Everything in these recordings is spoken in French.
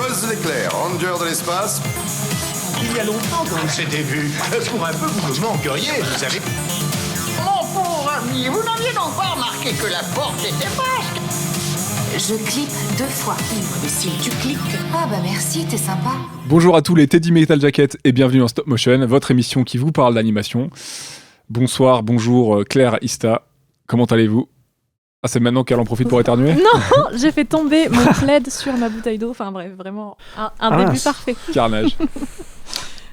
Buzz l'éclair, ranger de l'espace. Il y a longtemps qu'on ne s'était vu. Pour un peu, vous me manqueriez, vous savez. Mon pauvre ami, vous n'aviez donc pas remarqué que la porte était basque? Je clique 2 fois. Imbécile, tu cliques. Ah bah merci, t'es sympa. Bonjour à tous les Teddy Metal Jacket et bienvenue dans Stop Motion, votre émission qui vous parle d'animation. Bonsoir, bonjour Claire, Ista, comment allez-vous? Ah, c'est maintenant qu'elle en profite pour éternuer? Non, j'ai fait tomber mon plaid sur ma bouteille d'eau. Enfin bref, vraiment un début parfait. Carnage.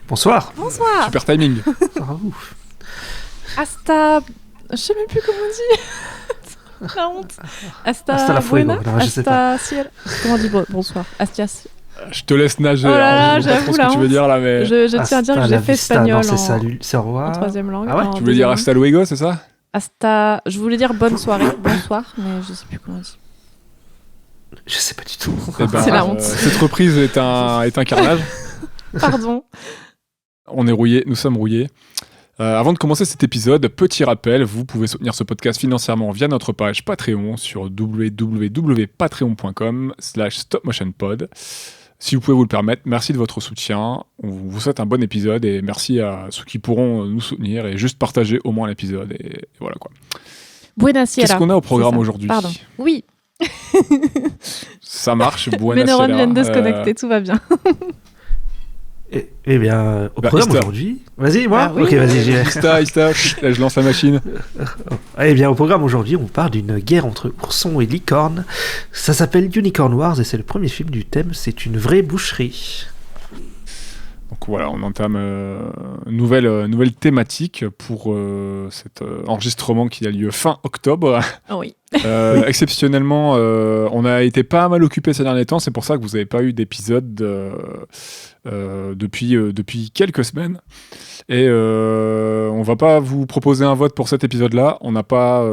Bonsoir. Bonsoir. Super timing. Hasta... Je sais même plus comment on dit. La honte. Hasta la fuego. Non, je sais pas. Hasta ciel. Comment on dit bonsoir? Astia. Je te laisse nager. Oh là là, je sais pas trop j'avoue ce la que tu veux honte. dire là, mais... Je tiens à dire que j'ai fait espagnol c'est salut, c'est au en revoir. troisième langue. Ah ouais, tu voulais dire hasta luego, c'est ça? Hasta... Je voulais dire bonne soirée, bonsoir, mais je sais plus comment on dit. Je sais pas du tout. Eh ben, C'est la honte. Cette reprise est un carnage. Pardon. On est rouillés, nous sommes rouillés. Avant de commencer cet épisode, petit rappel, vous pouvez soutenir ce podcast financièrement via notre page Patreon sur www.patreon.com/stopmotionpod. Si vous pouvez vous le permettre, merci de votre soutien. On vous souhaite un bon épisode et merci à ceux qui pourront nous soutenir et juste partager au moins l'épisode. Et voilà quoi. Buenasera. Qu'est-ce qu'on a au programme aujourd'hui? Pardon. Oui. Ça marche, Mes buenasera. neurones viennent de se connecter, tout va bien. Eh bien, au programme Ista. aujourd'hui... Vas-y, moi oui. Ok, vas-y, j'y vais. Ista, là, je lance la machine. Eh bien, au programme aujourd'hui, on parle d'une guerre entre oursons et licornes. Ça s'appelle Unicorn Wars et c'est le premier film du thème. C'est une vraie boucherie. Donc voilà, on entame nouvelle thématique pour cet enregistrement qui a lieu fin octobre. Oh oui. Exceptionnellement, on a été pas mal occupés ces derniers temps, c'est pour ça que vous n'avez pas eu d'épisode depuis quelques semaines. Et on va pas vous proposer un vote pour cet épisode-là. On n'a pas,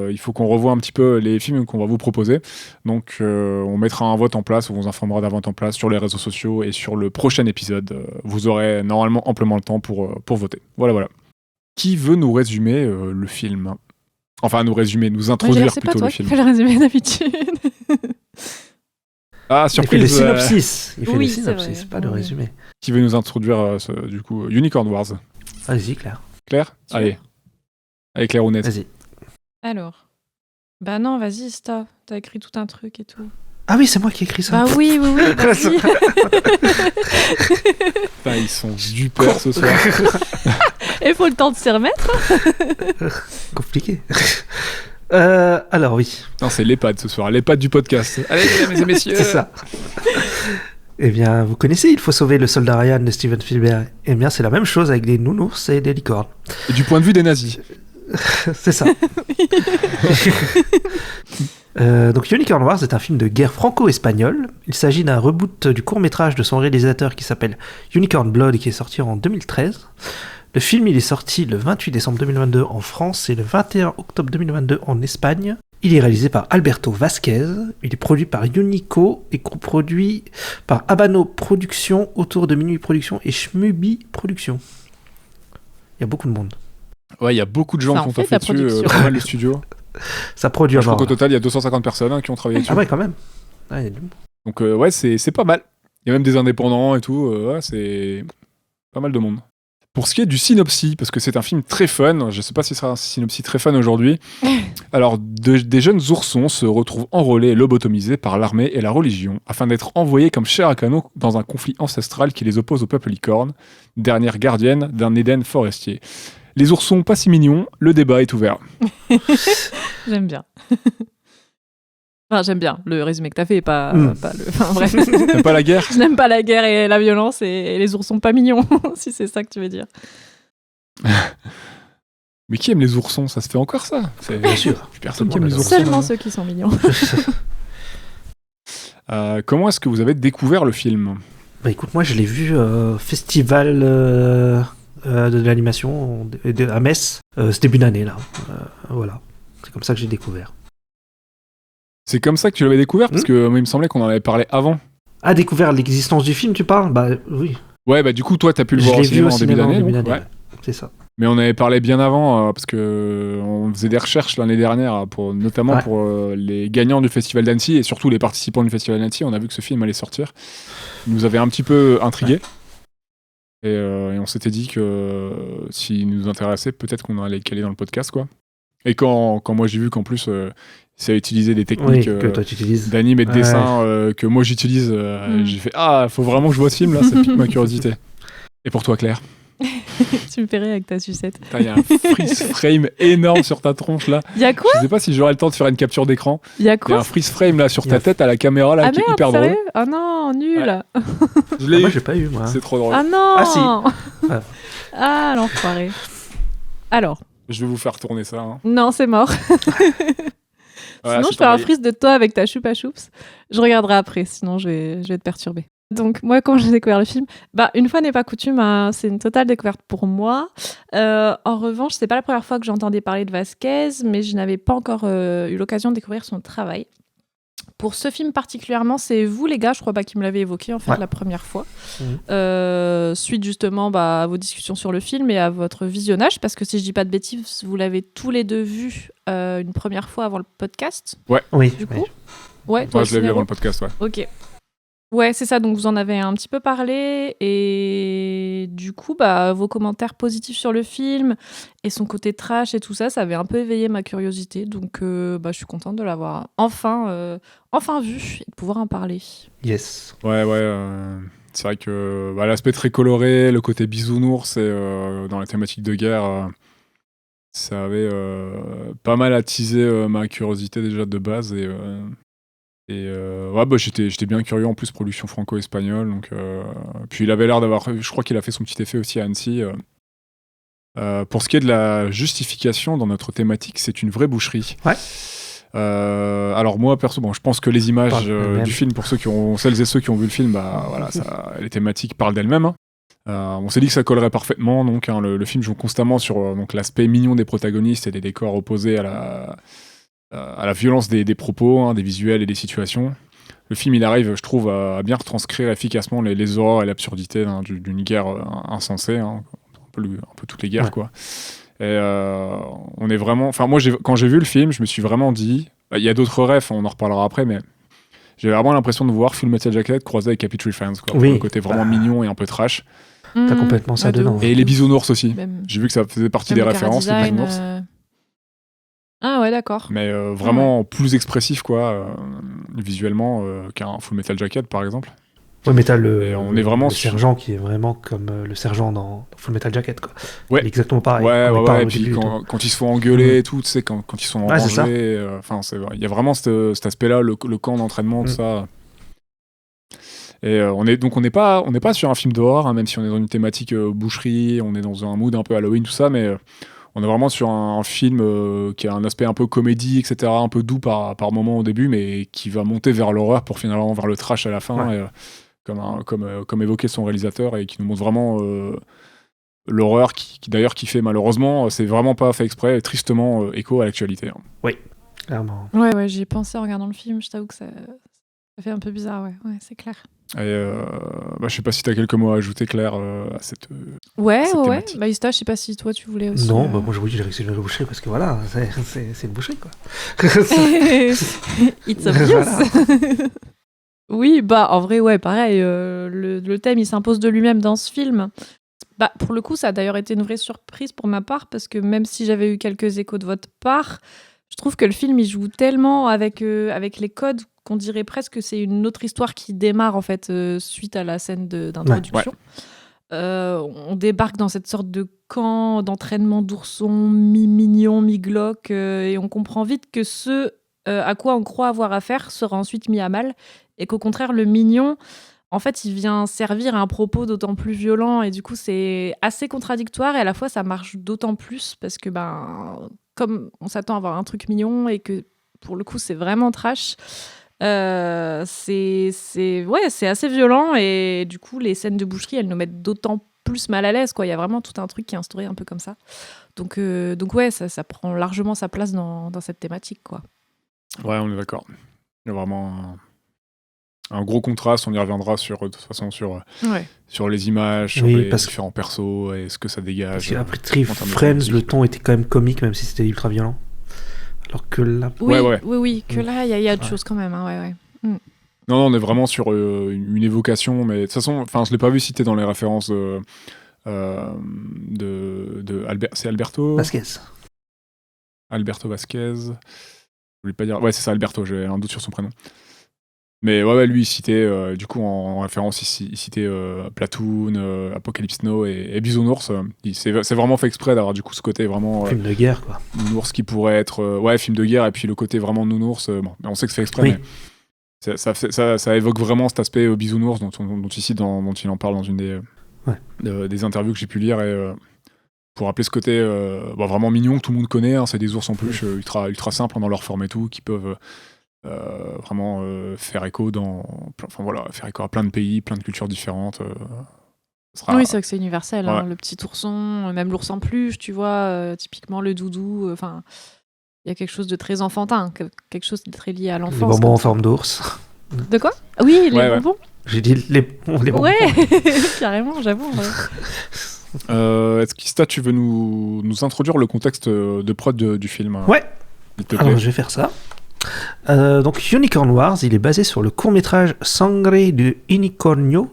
il faut qu'on revoie un petit peu les films qu'on va vous proposer. Donc on mettra un vote en place, on vous informera d'un vote en place sur les réseaux sociaux et sur le prochain épisode. Vous aurez normalement amplement le temps pour voter. Voilà. Qui veut nous résumer le film? Enfin, nous introduire C'est pas plutôt toi le film. qui fais le résumé d'habitude. Ah, Il fait surprise. le synopsis. Il fait oui, le c'est synopsis, vrai. pas le résumé. Qui veut nous introduire du coup Unicorn Wars? Allez-y, Claire. Claire? Sûr. Allez. Allez, Claire Ounette. Vas-y. Alors. Bah non, vas-y, Sta. T'as écrit tout un truc et tout. Ah oui, c'est moi qui ai écrit ça. Bah oui, vas-y. Putain, ils sont du père ce soir. Il faut le temps de s'y remettre. Compliqué. Alors oui, Non, c'est l'EHPAD ce soir, l'EHPAD du podcast. Allez, mesdames et messieurs. c'est ça. Eh bien, vous connaissez Il faut sauver le soldat Ryan de Steven Spielberg. Eh bien, c'est la même chose avec des nounours et des licornes. Et du point de vue des nazis. C'est ça. Donc Unicorn Wars est un film de guerre franco-espagnole. Il s'agit d'un reboot du court-métrage de son réalisateur qui s'appelle Unicorn Blood et qui est sorti en 2013. Le film il est sorti le 28 décembre 2022 en France et le 21 octobre 2022 en Espagne. Il est réalisé par Alberto Vasquez. Il est produit par Unico et coproduit par Habano Productions, Autour de Minuit Productions et Shmubi Productions. Il y a beaucoup de monde. Ouais, il y a beaucoup de gens Ça qui en ont fait fait de la dessus, production. pas mal de studios. Ça produit Je crois avant. qu'au total, il y a 250 personnes qui ont travaillé dessus. Ah ouais, quand même. Ah, il y a du monde. Donc ouais, c'est pas mal. Il y a même des indépendants et tout. Ouais, c'est pas mal de monde. Pour ce qui est du synopsis, parce que c'est un film très fun, je sais pas si ce sera un synopsis très fun aujourd'hui. Alors, des jeunes oursons se retrouvent enrôlés et lobotomisés par l'armée et la religion, afin d'être envoyés comme chair à canon dans un conflit ancestral qui les oppose au peuple licorne, dernière gardienne d'un Éden forestier. Les oursons pas si mignons, le débat est ouvert. J'aime bien. Enfin, j'aime bien. Le résumé que t'as fait est pas le... Enfin, bref. T'aimes pas la guerre? Je n'aime pas la guerre et la violence et les oursons pas mignons, si c'est ça que tu veux dire. Mais qui aime les oursons? Ça se fait encore ça? Bien sûr. Personne qui aime les oursons. Seulement ceux qui sont mignons. Comment est-ce que vous avez découvert le film? Bah écoute, moi je l'ai vu au festival de l'animation à Metz, ce début d'année là. Voilà, c'est comme ça que j'ai découvert. C'est comme ça que tu l'avais découvert? Parce que moi, il me semblait qu'on en avait parlé avant. Découvert l'existence du film, tu parles? Bah oui. Ouais, bah du coup, toi, t'as pu le Je voir l'ai au cinéma vu au en début cinéma en d'année. début donc, d'année. ouais. c'est ça. Mais on avait parlé bien avant, parce que on faisait des recherches l'année dernière, notamment Ouais. pour les gagnants du Festival d'Annecy et surtout les participants du Festival d'Annecy. On a vu que ce film allait sortir. Il nous avait un petit peu intrigués. Et on s'était dit que s'il nous intéressait, peut-être qu'on allait le caler dans le podcast, quoi. Et quand moi j'ai vu qu'en plus ça utilisait des Oui, techniques que toi tu utilises. d'anime et de Ouais. dessin que moi j'utilise, j'ai fait faut vraiment que je vois ce film là, ça pique ma curiosité. Et pour toi Claire, Tu me fais rire avec ta sucette. il y a un freeze frame énorme sur ta tronche là. Y a quoi? Je sais pas si j'aurai le temps de faire une capture d'écran. Y a Il y a quoi? un freeze frame là sur ta tête à la caméra là Ah qui est merde, hyper sérieux? drôle. Ah non, nul. Ouais. Je Ah, l'ai moi eu. j'ai pas eu moi. C'est trop drôle. Ah non. Ah, si. Ah. Ah, l'enfoiré. Alors, Je vais vous faire tourner ça. Hein. non, c'est mort. Voilà, Sinon, c'est je fais un pareil. freeze de toi avec ta choupa choups. Je regarderai après, sinon je vais te perturber. Donc, moi, quand j'ai découvert le film, une fois n'est pas coutume, hein, c'est une totale découverte pour moi. En revanche, c'est pas la première fois que j'entendais parler de Vasquez, mais je n'avais pas encore eu l'occasion de découvrir son travail. Pour ce film particulièrement, c'est vous, les gars, je crois pas qui me l'avez évoqué en fait Ouais. la première fois. Mhm. Suite justement à vos discussions sur le film et à votre visionnage, parce que si je dis pas de bêtises, vous l'avez tous les deux vu une première fois avant le podcast. Oui. Du coup, oui. ouais, toi Moi je l'ai vu aussi, avant Néro. le podcast, ouais. Ok. Ouais, c'est ça, donc vous en avez un petit peu parlé, et du coup, vos commentaires positifs sur le film, et son côté trash et tout ça, ça avait un peu éveillé ma curiosité, donc je suis contente de l'avoir enfin vu, et de pouvoir en parler. Yes. Ouais, c'est vrai que l'aspect très coloré, le côté bisounours et dans la thématique de guerre, ça avait pas mal attisé ma curiosité déjà de base j'étais bien curieux en plus, production franco-espagnole, donc puis il avait l'air d'avoir, je crois qu'il a fait son petit effet aussi à Annecy. Pour ce qui est de la justification dans notre thématique, c'est une vraie boucherie. Ouais. Alors moi perso, je pense que les images Parle d'elles-mêmes. du film, pour celles et ceux qui ont vu le film, les thématiques parlent d'elles-mêmes. Hein. On s'est dit que ça collerait parfaitement, donc le film joue constamment sur donc l'aspect mignon des protagonistes et des décors opposés à la violence des propos, hein, des visuels et des situations. Le film, il arrive, je trouve, à bien retranscrire efficacement les horreurs et l'absurdité d'une guerre insensée, hein, un peu toutes les guerres, Ouais. quoi. Et on est vraiment... Enfin, moi, quand j'ai vu le film, je me suis vraiment dit... Il y a d'autres refs, on en reparlera après, mais j'avais vraiment l'impression de voir Full Metal Jacket croisé avec Happy Tree Friends, quoi. Oui. Le côté vraiment mignon et un peu trash. T'as complètement ça de dedans. ouf. Et les bisounours aussi. Même- J'ai vu que ça faisait partie même des le références, les chara-design, bisounours. Ah ouais, d'accord. Mais vraiment plus expressif, quoi, visuellement, qu'un Full Metal Jacket, par exemple. Ouais, mais t'as Et on est vraiment le sur- sergent qui est vraiment comme le sergent dans Full Metal Jacket, quoi. Ouais. Il est exactement pareil. Ouais, On est pas et au puis début, quand ils se font engueuler et tout, tu sais, quand ils sont en Ouais, c'est ça. danger, il y a vraiment cet aspect-là, le camp d'entraînement, tout ça. Et on n'est pas sur un film d'horreur, hein, même si on est dans une thématique boucherie, on est dans un mood un peu Halloween, tout ça, mais on est vraiment sur un film qui a un aspect un peu comédie, etc., un peu doux par moment au début, mais qui va monter vers l'horreur pour finalement vers le trash à la fin, Ouais. et, comme évoqué son réalisateur, et qui nous montre vraiment l'horreur qui d'ailleurs qui fait malheureusement, c'est vraiment pas fait exprès, tristement écho à l'actualité. Hein. clairement. Ouais, j'y ai pensé en regardant le film, je t'avoue que ça fait un peu bizarre, ouais, c'est clair. Et je sais pas si t'as quelques mots à ajouter, Claire, à cette... Ouais, Cette ouais. thématique. Ista, je sais pas si toi tu voulais aussi. Non, moi j'ai réussi à le boucher parce que voilà, c'est une boucherie, quoi. It's obvious. Oui, en vrai, ouais, pareil. Le thème, il s'impose de lui-même dans ce film. Pour le coup, ça a d'ailleurs été une vraie surprise pour ma part, parce que même si j'avais eu quelques échos de votre part, je trouve que le film, il joue tellement avec les codes qu'on dirait presque que c'est une autre histoire qui démarre, en fait, suite à la scène d'introduction. On débarque dans cette sorte de camp d'entraînement d'oursons, mi-mignon, mi-glauque, et on comprend vite que ce à quoi on croit avoir affaire sera ensuite mis à mal, et qu'au contraire, le mignon, en fait, il vient servir à un propos d'autant plus violent, et du coup, c'est assez contradictoire, et à la fois, ça marche d'autant plus, parce que, comme on s'attend à avoir un truc mignon, et que, pour le coup, c'est vraiment trash, c'est assez violent, et du coup, les scènes de boucherie, elles nous mettent d'autant plus mal à l'aise, quoi. Il y a vraiment tout un truc qui est instauré un peu comme ça. Donc ouais, ça prend largement sa place dans cette thématique, quoi. Ouais, on est d'accord. Il y a vraiment un gros contraste. On y reviendra de toute façon sur les images, sur Oui, les parce que- différents persos et ce que ça Parce dégage. qu'après en termes de Friends, thématique. le ton était quand même comique, même si c'était ultra violent. Alors que là... Oui, Ouais. oui, que là, il y a autre chose quand même. Hein, ouais. Non, on est vraiment sur une évocation, mais de toute façon, enfin, je l'ai pas vu cité dans les références de c'est Alberto Vasquez. Vasquez. Je voulais pas dire. Ouais, c'est ça, Alberto. J'ai un doute sur son prénom. Mais ouais, lui, il citait du coup en référence, il citait Platoon, Apocalypse Now et Bisounours. C'est vraiment fait exprès d'avoir du coup ce côté vraiment Film de guerre, quoi. nounours qui pourrait être film de guerre et puis le côté vraiment nounours. Bon, on sait que c'est fait exprès, Oui. mais ça évoque vraiment cet aspect bisounours dont il en parle dans une des interviews que j'ai pu lire et pour rappeler ce côté vraiment mignon que tout le monde connaît. Hein, c'est des ours en peluche ultra simples dans leur forme et tout qui peuvent vraiment faire écho faire écho à plein de pays, plein de cultures différentes. Oui, c'est vrai que c'est universel. Hein, Ouais. le petit ourson, même l'ours en peluche, tu vois, typiquement le doudou. Enfin, il y a quelque chose de très enfantin, quelque chose de très lié à Les l'enfance. bonbons comme en ça. forme d'ours. De quoi? Oui, les Ouais. bonbons. J'ai dit les bonbons. Ouais, carrément, j'avoue. Est-ce que tu veux nous introduire le contexte de prod du film? Ouais. S'il te plaît. Alors, je vais faire ça. Donc, Unicorn Wars, il est basé sur le court-métrage Sangre de Unicornio.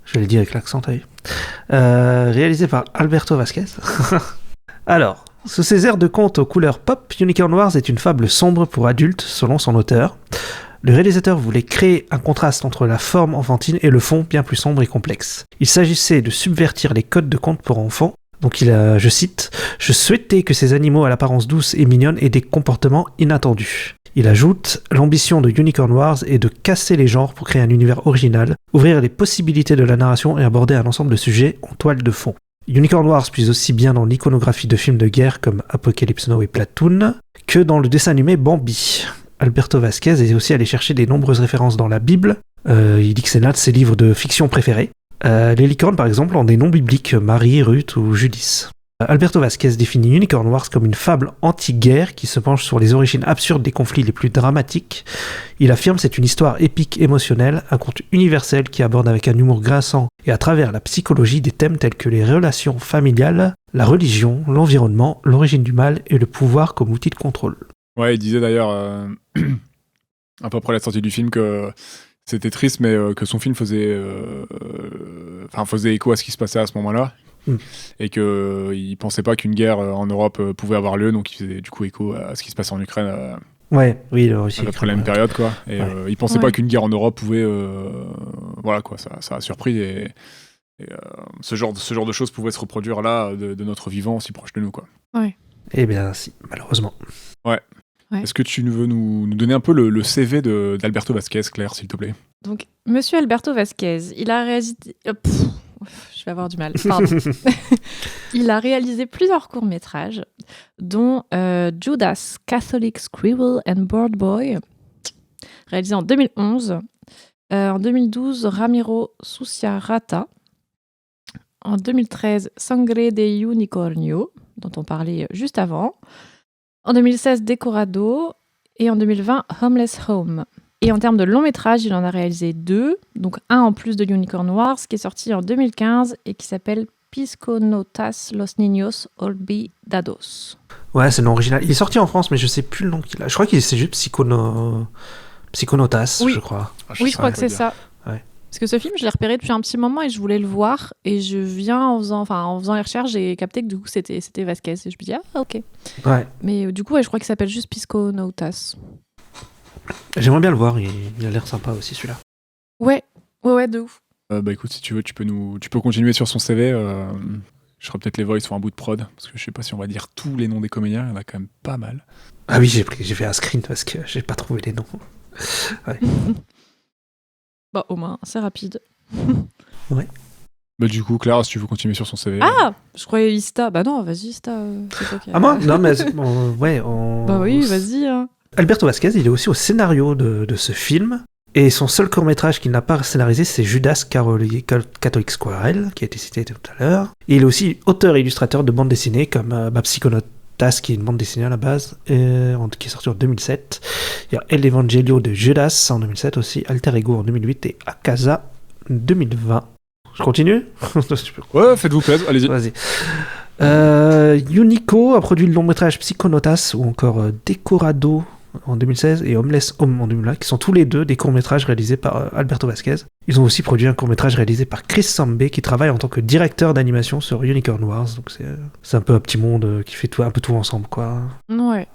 Je vais le dire avec l'accent, t'as vu. Réalisé par Alberto Vasquez. Alors, sous ses airs de conte aux couleurs pop, Unicorn Wars est une fable sombre pour adultes, selon son auteur. Le réalisateur voulait créer un contraste entre la forme enfantine et le fond bien plus sombre et complexe. Il s'agissait de subvertir les codes de conte pour enfants. Donc il a, je cite, « Je souhaitais que ces animaux à l'apparence douce et mignonne aient des comportements inattendus. » Il ajoute « L'ambition de Unicorn Wars est de casser les genres pour créer un univers original, ouvrir les possibilités de la narration et aborder un ensemble de sujets en toile de fond. » Unicorn Wars puise aussi bien dans l'iconographie de films de guerre comme Apocalypse Now et Platoon que dans le dessin animé Bambi. Alberto Vasquez est aussi allé chercher des nombreuses références dans la Bible. Il dit que c'est l'un de ses livres de fiction préférés. Les licornes, par exemple, ont des noms bibliques, Marie, Ruth ou Judith. Alberto Vasquez définit Unicorn Wars comme une fable anti-guerre qui se penche sur les origines absurdes des conflits les plus dramatiques. Il affirme que c'est une histoire épique émotionnelle, un conte universel qui aborde avec un humour grinçant et à travers la psychologie des thèmes tels que les relations familiales, la religion, l'environnement, l'origine du mal et le pouvoir comme outil de contrôle. Ouais, il disait d'ailleurs, un peu après la sortie du film, que c'était triste, mais que son film faisait écho à ce qui se passait à ce moment-là. Et qu'il pensait pas qu'une guerre en Europe pouvait avoir lieu, donc il faisait du coup écho à ce qui se passait en Ukraine Ouais, oui, là aussi. à peu près la même période, quoi. Et Ouais. il pensait pas qu'une guerre en Europe pouvait... voilà, quoi, ça a surpris. Et ce genre de choses pouvait se reproduire là, de notre vivant, aussi proche de nous, quoi. Eh bien, si, malheureusement. Ouais. Est-ce que tu veux nous donner un peu le CV d'Alberto Vasquez, Claire, s'il te plaît? Donc, Monsieur Alberto Vasquez, il a réalisé... je vais avoir du mal, pardon. Il a réalisé plusieurs courts-métrages, dont Judas, Catholic Scribble and Board Boy, réalisé en 2011. En 2012, Ramiro Suciarata. En 2013, Sangre de Unicornio, dont on parlait juste avant. En 2016, Decorado. Et en 2020, Homeless Home. Et en termes de long métrage, il en a réalisé 2, donc un en plus de Unicorn Wars, qui est sorti en 2015 et qui s'appelle Pisconotas Los Niños Olvidados. Ouais, c'est le nom original. Il est sorti en France, mais je sais plus le nom qu'il a. Je crois qu'il c'est juste Psychonotas, Oui. je crois. Oui, je crois que c'est ça. Ouais. Parce que ce film, je l'ai repéré depuis un petit moment et je voulais le voir. Et je viens en faisant les recherches, j'ai capté que du coup, c'était Vasquez. Et je me dis, ah, ok. Ouais. Mais du coup, je crois qu'il s'appelle juste Pisconotas. J'aimerais bien le voir, il a l'air sympa aussi celui-là. Ouais, de ouf. Bah écoute, si tu veux, tu peux continuer sur son CV. Je ferai peut-être les voices sur un bout de prod, parce que je sais pas si on va dire tous les noms des comédiens, il y en a quand même pas mal. Ah oui, j'ai fait un screen parce que j'ai pas trouvé les noms. Ouais. Bah, au moins, c'est rapide. Bah du coup, Claire, si tu veux continuer sur son CV. Ah, je croyais Ista. Bah non, vas-y, Ista. C'est toi qui Ah moi Non, mais ouais. Bah oui, vas-y. Hein. Alberto Vasquez, il est aussi au scénario de ce film. Et son seul court-métrage qu'il n'a pas scénarisé, c'est Judas Catholic Squirrel, qui a été cité tout à l'heure. Et il est aussi auteur et illustrateur de bandes dessinées comme Das, qui est une bande dessinée à la base, qui est sortie en 2007. Il y a El Evangelio de Judas en 2007 aussi, Alter Ego en 2008 et Akasa 2020. Je continue? Ouais, faites-vous plaisir, allez-y. Vas-y. Unico a produit le long-métrage Psychonautas ou encore Decorado en 2016 et Homeless Home en 2020, qui sont tous les deux des courts-métrages réalisés par Alberto Vasquez. Ils ont aussi produit un court-métrage réalisé par Chris Sambé, qui travaille en tant que directeur d'animation sur Unicorn Wars. Donc c'est un peu un petit monde qui fait un peu tout ensemble, quoi. Ouais.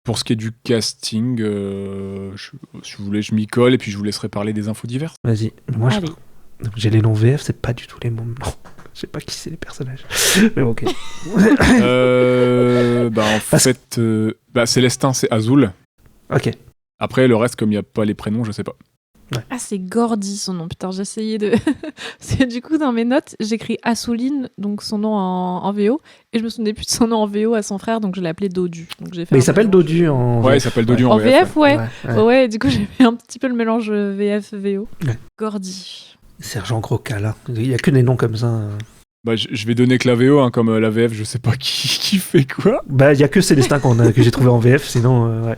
Pour ce qui est du casting, si vous voulez, je m'y colle et puis je vous laisserai parler des infos diverses. Vas-y. Moi, Allez. j'ai les noms VF, c'est pas du tout les noms. Non. Je sais pas qui c'est les personnages. Mais ok. Célestin, c'est Azul. Ok. Après, le reste, comme il n'y a pas les prénoms, je sais pas. Ah, c'est Gordy son nom. Putain, j'ai essayé de. Parce que du coup, dans mes notes, j'écris Assouline, donc son nom en VO, et je me souvenais plus de son nom en VO à son frère, donc je l'ai appelé Dodu. Donc j'ai fait Mais il s'appelle Dodu en. Ouais, il s'appelle Dodu en VF, ouais. Ouais. Du coup, j'ai fait un petit peu le mélange VF-VO. Ouais. Gordy. Sergent Grocal, hein. Il y a que des noms comme ça. Bah, je vais donner que la VO, hein, comme la VF, je sais pas qui fait quoi. Bah, il y a que Célestin que j'ai trouvé en VF, sinon, ouais.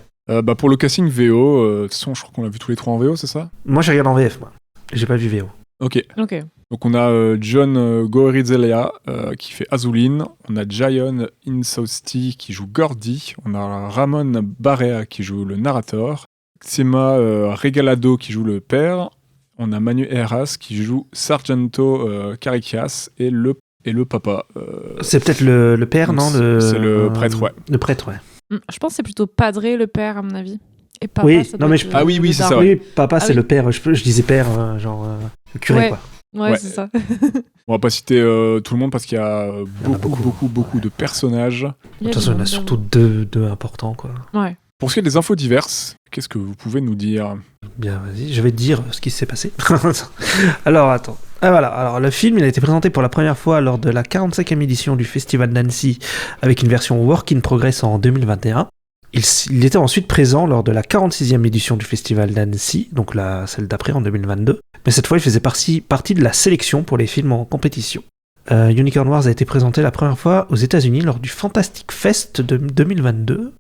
Pour le casting VO, de toute façon, je crois qu'on l'a vu tous les trois en VO, c'est ça? Moi, j'ai regardé en VF, moi. J'ai pas vu VO. Ok. Ok. Donc on a John Gorizalea qui fait Azulin, on a Jayon Insausti qui joue Gordy, on a Ramon Barea qui joue le narrateur, Xema Regalado qui joue le père, on a Manu Heras qui joue Sargento Caricias et le papa. C'est peut-être le père, non? C'est le prêtre, ouais. Le prêtre, ouais. Je pense que c'est plutôt Padré le père, à mon avis. Et papa, Oui, ça non, doit mais être Ah oui, le c'est ça, daron. ouais. Oui, papa, c'est oui. le père. Je disais père, genre le curé, Ouais. quoi. Ouais, Ouais. c'est ça. On va pas citer tout le monde parce qu'il y a beaucoup de personnages. De toute façon, il y en a surtout deux importants, quoi. Ouais. Pour ce qui est des infos diverses, qu'est-ce que vous pouvez nous dire? Bien, vas-y, je vais te dire ce qui s'est passé. Alors, attends. Ah, voilà, alors le film, il a été présenté pour la première fois lors de la 45e édition du Festival d'Annecy avec une version Work in Progress en 2021. Il était ensuite présent lors de la 46e édition du Festival d'Annecy, donc celle d'après en 2022. Mais cette fois, il faisait partie de la sélection pour les films en compétition. Unicorn Wars a été présenté la première fois aux États-Unis lors du Fantastic Fest de 2022.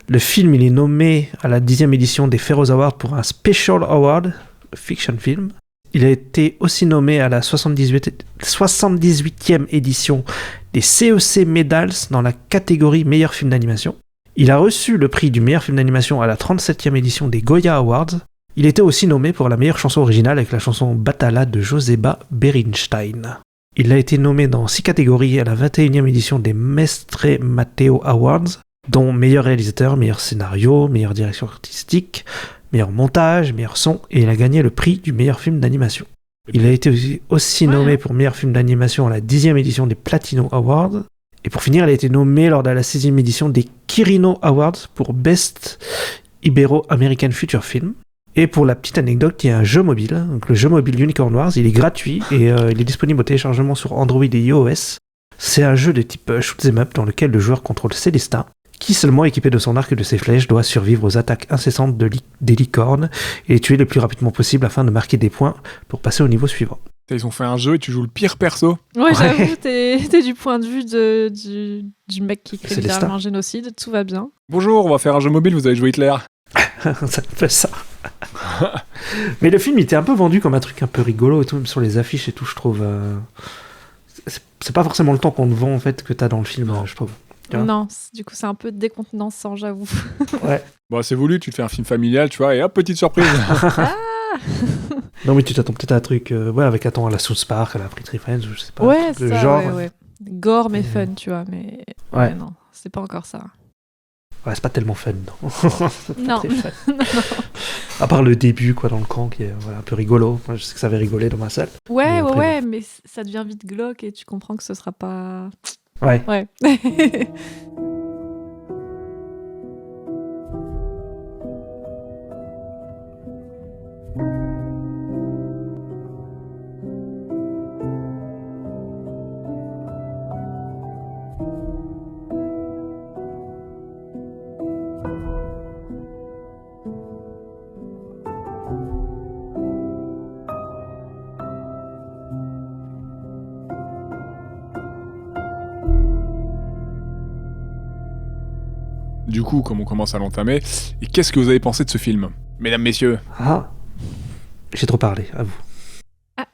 Le film, il est nommé à la 10e édition des Feroz Awards pour un Special Award, Fiction Film. Il a été aussi nommé à la 78e édition des CEC Medals dans la catégorie Meilleur film d'animation. Il a reçu le prix du meilleur film d'animation à la 37e édition des Goya Awards. Il était aussi nommé pour la meilleure chanson originale avec la chanson Batala de Joseba Berinstein. Il a été nommé dans 6 catégories à la 21e édition des Mestre Mateo Awards, dont meilleur réalisateur, meilleur scénario, meilleure direction artistique, meilleur montage, meilleur son, et il a gagné le prix du meilleur film d'animation. Il a été aussi nommé pour meilleur film d'animation à la 10e édition des Platino Awards. Et pour finir, il a été nommé lors de la 6e édition des Quirino Awards pour Best Ibero-American Feature Film. Et pour la petite anecdote, il y a un jeu mobile. Donc le jeu mobile Unicorn Wars, il est gratuit et il est disponible au téléchargement sur Android et iOS. C'est un jeu de type shoot'em up dans lequel le joueur contrôle Célestin, qui, seulement équipé de son arc et de ses flèches, doit survivre aux attaques incessantes des licornes et les tuer le plus rapidement possible afin de marquer des points pour passer au niveau suivant. Ils ont fait un jeu et tu joues le pire perso. Ouais, j'avoue, t'es du point de vue du mec qui crée C'est littéralement un génocide, tout va bien. Bonjour, on va faire un jeu mobile, vous allez jouer Hitler. Ça fait ça. Mais le film, il était un peu vendu comme un truc un peu rigolo et tout, même sur les affiches et tout, je trouve. C'est pas forcément le temps qu'on te vend, en fait, que t'as dans le film, je trouve. Non, du coup, c'est un peu décontenançant, j'avoue. Ouais. Bon, c'est voulu, tu te fais un film familial, tu vois, et hop, petite surprise. Non, mais tu t'attends peut-être à un truc, avec à la South Park, à la Pretty Friends, je sais pas. Ouais, le ça, genre. ouais. Gore, mais fun, tu vois, mais... Ouais. non, c'est pas encore ça. Ouais, c'est pas tellement fun, non. Non. Très fun. À part le début, quoi, dans le camp, qui est un peu rigolo. Moi, je sais que ça avait rigolé dans ma salle. Ouais, Mais après, mais ça devient vite glauque et tu comprends que ce sera pas... Ouais. Ouais. Du coup, comme on commence à l'entamer, et qu'est-ce que vous avez pensé de ce film, mesdames, messieurs? Ah, j'ai trop parlé, à vous. Ah.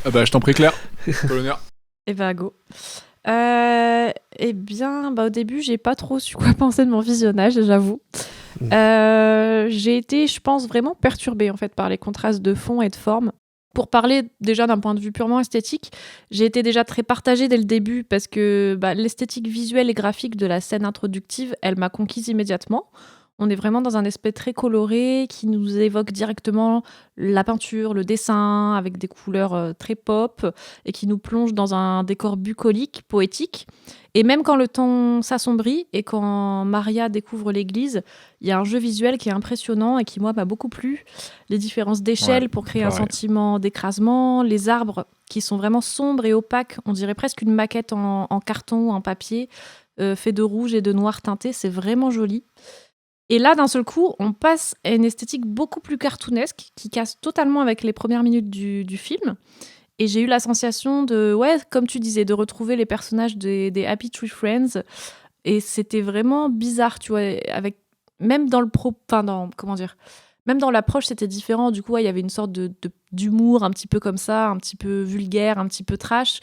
Ah bah, je t'en prie, Claire. L'honneur. Et bah, go. Eh bien, au début, j'ai pas trop su quoi penser de mon visionnage, j'avoue. J'ai été, je pense, vraiment perturbée en fait par les contrastes de fond et de forme. Pour parler déjà d'un point de vue purement esthétique, j'ai été déjà très partagée dès le début parce que l'esthétique visuelle et graphique de la scène introductive, elle m'a conquise immédiatement. On est vraiment dans un aspect très coloré qui nous évoque directement la peinture, le dessin, avec des couleurs très pop et qui nous plonge dans un décor bucolique, poétique. Et même quand le temps s'assombrit et quand Maria découvre l'église, il y a un jeu visuel qui est impressionnant et qui, moi, m'a beaucoup plu. Les différences d'échelle pour créer un sentiment d'écrasement, les arbres qui sont vraiment sombres et opaques, on dirait presque une maquette en carton ou en papier, fait de rouge et de noir teinté, c'est vraiment joli. Et là, d'un seul coup, on passe à une esthétique beaucoup plus cartoonesque qui casse totalement avec les premières minutes du film. Et j'ai eu la sensation de, comme tu disais, de retrouver les personnages des Happy Tree Friends. Et c'était vraiment bizarre, tu vois, avec même dans même dans l'approche, c'était différent. Du coup, il y avait une sorte d'humour un petit peu comme ça, un petit peu vulgaire, un petit peu trash.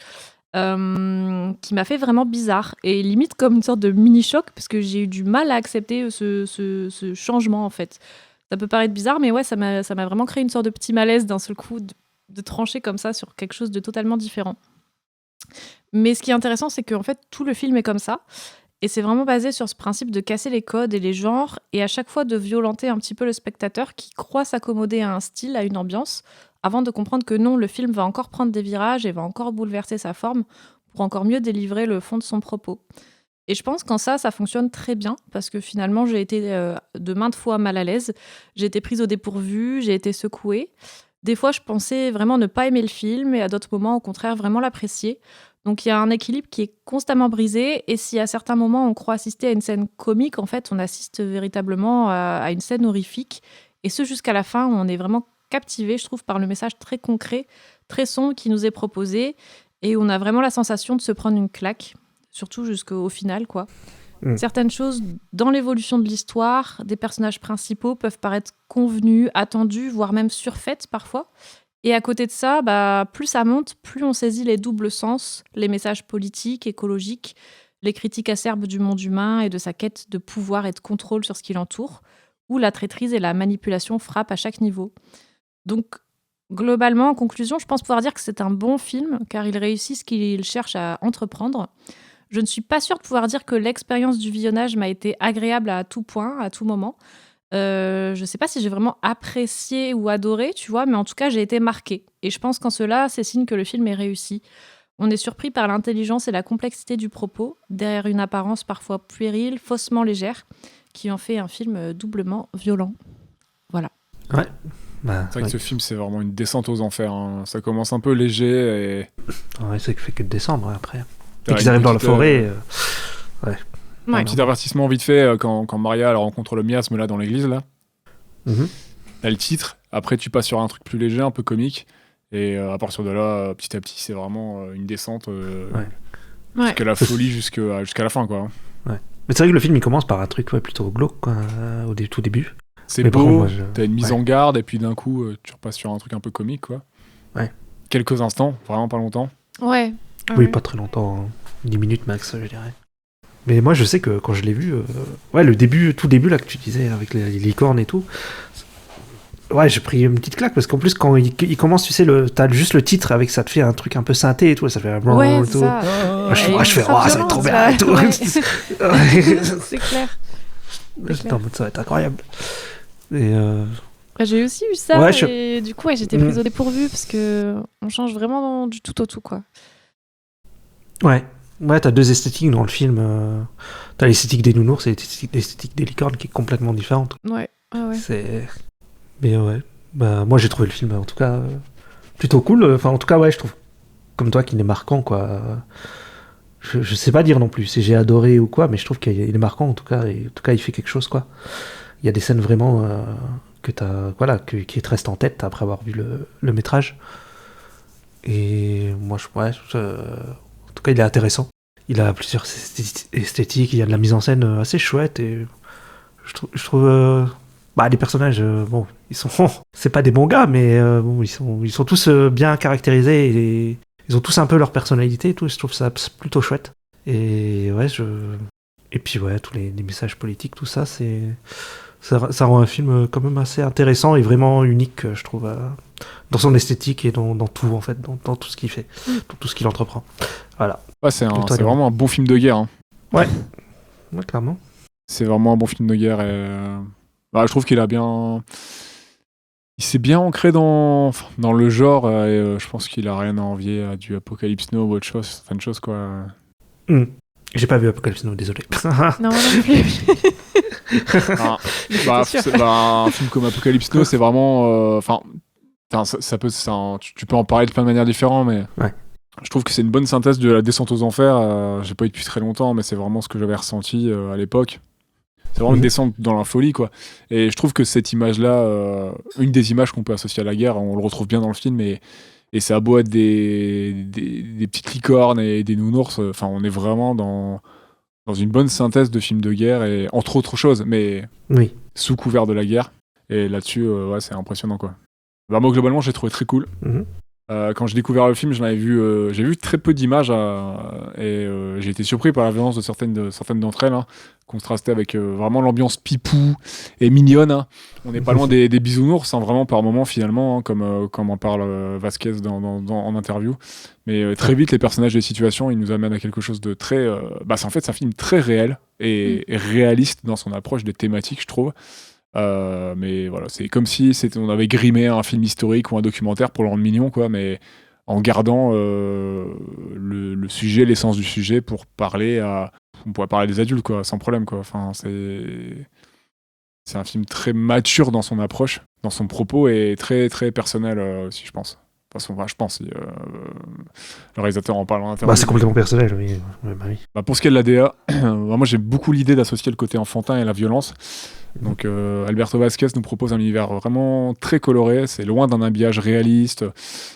Qui m'a fait vraiment bizarre et limite comme une sorte de mini-choc parce que j'ai eu du mal à accepter ce changement en fait. Ça peut paraître bizarre mais ça m'a vraiment créé une sorte de petit malaise d'un seul coup de trancher comme ça sur quelque chose de totalement différent. Mais ce qui est intéressant c'est qu'en fait tout le film est comme ça et c'est vraiment basé sur ce principe de casser les codes et les genres et à chaque fois de violenter un petit peu le spectateur qui croit s'accommoder à un style, à une ambiance avant de comprendre que non, le film va encore prendre des virages et va encore bouleverser sa forme pour encore mieux délivrer le fond de son propos. Et je pense qu'en ça fonctionne très bien, parce que finalement, j'ai été de maintes fois mal à l'aise, j'ai été prise au dépourvu, j'ai été secouée. Des fois, je pensais vraiment ne pas aimer le film, et à d'autres moments, au contraire, vraiment l'apprécier. Donc il y a un équilibre qui est constamment brisé, et si à certains moments, on croit assister à une scène comique, en fait, on assiste véritablement à une scène horrifique, et ce jusqu'à la fin, où on est vraiment captivé, je trouve, par le message très concret, très sombre qui nous est proposé et on a vraiment la sensation de se prendre une claque, surtout jusqu'au final, quoi. Certaines choses dans l'évolution de l'histoire, des personnages principaux peuvent paraître convenues, attendues, voire même surfaites parfois. Et à côté de ça, plus ça monte, plus on saisit les doubles sens, les messages politiques, écologiques, les critiques acerbes du monde humain et de sa quête de pouvoir et de contrôle sur ce qui l'entoure, où la traîtrise et la manipulation frappent à chaque niveau. Donc, globalement, en conclusion, je pense pouvoir dire que c'est un bon film, car il réussit ce qu'il cherche à entreprendre. Je ne suis pas sûre de pouvoir dire que l'expérience du visionnage m'a été agréable à tout point, à tout moment. Je ne sais pas si j'ai vraiment apprécié ou adoré, tu vois, mais en tout cas, j'ai été marquée. Et je pense qu'en cela, c'est signe que le film est réussi. On est surpris par l'intelligence et la complexité du propos, derrière une apparence parfois puérile, faussement légère, qui en fait un film doublement violent. Voilà. Ouais. C'est vrai que ce film, c'est vraiment une descente aux enfers. Hein. Ça commence un peu léger et... Ouais, ça fait que de descendre après. Et qu'ils arrivent dans la forêt. Un petit avertissement vite fait quand Maria elle rencontre le miasme là dans l'église là. T'as le titre. Après, tu passes sur un truc plus léger, un peu comique. Et à partir de là, petit à petit, c'est vraiment une descente jusqu'à la folie, jusqu'à la fin, quoi. Ouais. Mais c'est vrai que le film, il commence par un truc plutôt glauque, quoi, au tout début. C'est beau, t'as une mise en garde, et puis d'un coup, tu repasses sur un truc un peu comique, quoi. Ouais. Quelques instants, vraiment pas longtemps. Ouais. Oui, pas très longtemps, 10 minutes max, je dirais. Mais moi, je sais que quand je l'ai vu, le début, tout début, là, que tu disais, avec les licornes et tout, ouais, j'ai pris une petite claque, parce qu'en plus, quand il commence, tu sais, t'as juste le titre, avec ça te fait un truc un peu synthé et tout, ça fait un ouais, et tout. Ça. Je fais, ça va être trop bien et tout. Ouais. C'est clair. J'étais en mode, ça va être incroyable. Et j'ai aussi eu ça, et du coup, j'étais prise au dépourvu, parce que on change vraiment du tout au tout, quoi. Ouais, t'as deux esthétiques dans le film. T'as l'esthétique des nounours et l'esthétique des licornes qui est complètement différente. Ouais. Mais ouais, moi j'ai trouvé le film en tout cas plutôt cool. Enfin, en tout cas, je trouve comme toi qu'il est marquant, quoi. Je sais pas dire non plus si j'ai adoré ou quoi, mais je trouve qu'il est marquant en tout cas. Et en tout cas, il fait quelque chose, quoi. Il y a des scènes vraiment qui te restent en tête après avoir vu le métrage. Et moi, en tout cas, il est intéressant. Il a plusieurs esthétiques, il y a de la mise en scène assez chouette et je trouve les personnages, bon, ils sont, c'est pas des bons gars, mais bon, ils sont tous bien caractérisés et ils ont tous un peu leur personnalité et tout. Je trouve ça plutôt chouette. Et ouais, et puis ouais, tous les messages politiques, tout ça, ça rend un film quand même assez intéressant et vraiment unique, je trouve, dans son esthétique et dans tout en fait, dans tout ce qu'il fait, dans tout ce qu'il entreprend. Voilà. Ouais, c'est vraiment un bon film de guerre. Hein. Ouais, clairement. C'est vraiment un bon film de guerre et je trouve qu'il a bien. Il s'est bien ancré dans le genre et je pense qu'il a rien à envier à du Apocalypse Now ou autre chose, certaines choses quoi. J'ai pas vu Apocalypse Now, désolé. Non, non plus. Un film comme Apocalypse Now, c'est vraiment. Tu peux en parler de plein de manières différentes, mais ouais. Je trouve que c'est une bonne synthèse de la descente aux enfers. J'ai pas eu depuis très longtemps, mais c'est vraiment ce que j'avais ressenti à l'époque. C'est vraiment une descente dans la folie, quoi. Et je trouve que cette image-là, une des images qu'on peut associer à la guerre, on le retrouve bien dans le film, et c'est à beau être des petites licornes et des nounours. Enfin, on est vraiment dans une bonne synthèse de film de guerre, et entre autres choses, mais oui. Sous couvert de la guerre. Et là-dessus, c'est impressionnant, quoi. Moi, globalement, j'ai trouvé très cool. Quand j'ai découvert le film, j'ai vu très peu d'images et j'ai été surpris par la violence de certaines d'entre elles, hein, contrasté avec vraiment l'ambiance pipou et mignonne. Hein. On n'est pas loin des bisounours, hein, vraiment par moments finalement, hein, comme en parle Vasquez en interview. Mais très vite, les personnages et les situations, ils nous amènent à quelque chose de très... c'est un film très réel et réaliste dans son approche des thématiques, je trouve. Mais voilà, c'est comme si on avait grimé un film historique ou un documentaire pour le rendre mignon, quoi, mais en gardant le sujet, l'essence du sujet pour parler on pourrait parler des adultes, quoi, sans problème, quoi. Enfin, c'est un film très mature dans son approche, dans son propos, et très très personnel aussi, je pense. Je pense. Le réalisateur en parle en interview. C'est complètement personnel, oui. Oui. Pour ce qui est de la DA, moi j'ai beaucoup l'idée d'associer le côté enfantin et la violence. Donc Alberto Vasquez nous propose un univers vraiment très coloré, c'est loin d'un habillage réaliste.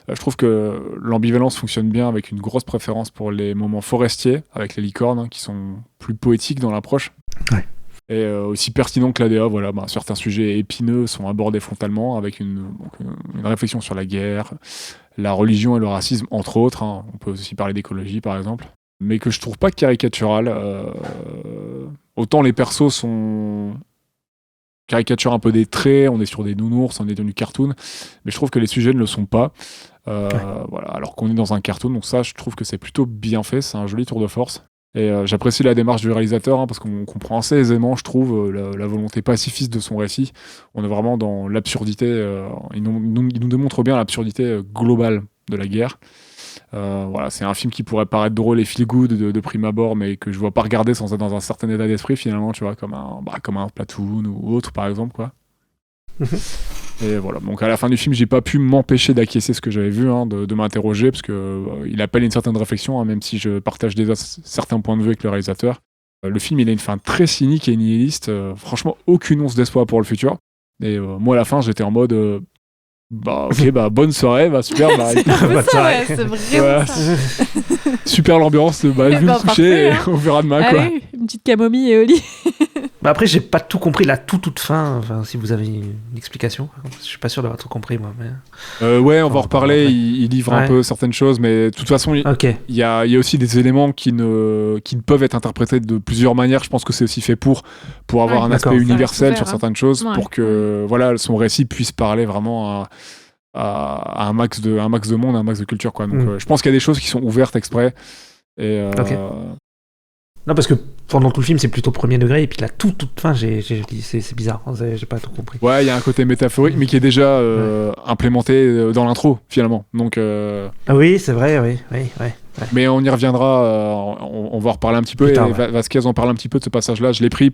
Je trouve que l'ambivalence fonctionne bien avec une grosse préférence pour les moments forestiers, avec les licornes, hein, qui sont plus poétiques dans l'approche. Ouais. Et aussi pertinent que l'ADA, voilà, certains sujets épineux sont abordés frontalement avec une réflexion sur la guerre, la religion et le racisme, entre autres. Hein. On peut aussi parler d'écologie, par exemple. Mais que je trouve pas caricatural. Autant les persos sont caricaturent un peu des traits, on est sur des nounours, on est dans du cartoon, mais je trouve que les sujets ne le sont pas. Voilà, alors qu'on est dans un cartoon, donc ça, je trouve que c'est plutôt bien fait, c'est un joli tour de force. Et j'apprécie la démarche du réalisateur, hein, parce qu'on comprend assez aisément, je trouve, la volonté pacifiste de son récit. On est vraiment dans l'absurdité, il nous démontre bien l'absurdité globale de la guerre. Voilà, c'est un film qui pourrait paraître drôle et feel good de prime abord, mais que je ne vois pas regarder sans être dans un certain état d'esprit, finalement, tu vois, comme un Platoon ou autre, par exemple, quoi. Et voilà, donc à la fin du film, j'ai pas pu m'empêcher d'acquiescer ce que j'avais vu, hein, de m'interroger, parce que il appelle une certaine réflexion, hein, même si je partage déjà certains points de vue avec le réalisateur. Le film, il a une fin très cynique et nihiliste, franchement, aucune once d'espoir pour le futur. Et moi, à la fin, j'étais en mode... bonne soirée, super. C'est ça, c'est vraiment ça. Super l'ambiance, je vais me coucher et on verra demain. Allez, quoi. Une petite camomille et au lit. Après, j'ai pas tout compris, la toute fin. Enfin, si vous avez une explication, je suis pas sûr d'avoir tout compris, moi. Mais... on va en reparler. Il livre un peu certaines choses, mais de toute façon, il y a aussi des éléments qui ne peuvent être interprétés de plusieurs manières. Je pense que c'est aussi fait pour avoir un aspect universel sur certaines choses, pour que son récit puisse parler vraiment à un max de monde, un max de culture, quoi. Donc, je pense qu'il y a des choses qui sont ouvertes exprès. Et non, parce que pendant tout le film, c'est plutôt premier degré, et puis la toute fin, j'ai dit, c'est bizarre, j'ai pas tout compris. Ouais, il y a un côté métaphorique, mais qui est déjà implémenté dans l'intro, finalement. Donc, Ah oui, c'est vrai, oui. Mais on y reviendra, on va en reparler un petit peu, putain, et Vasquez en parle un petit peu de ce passage-là. Je l'ai pris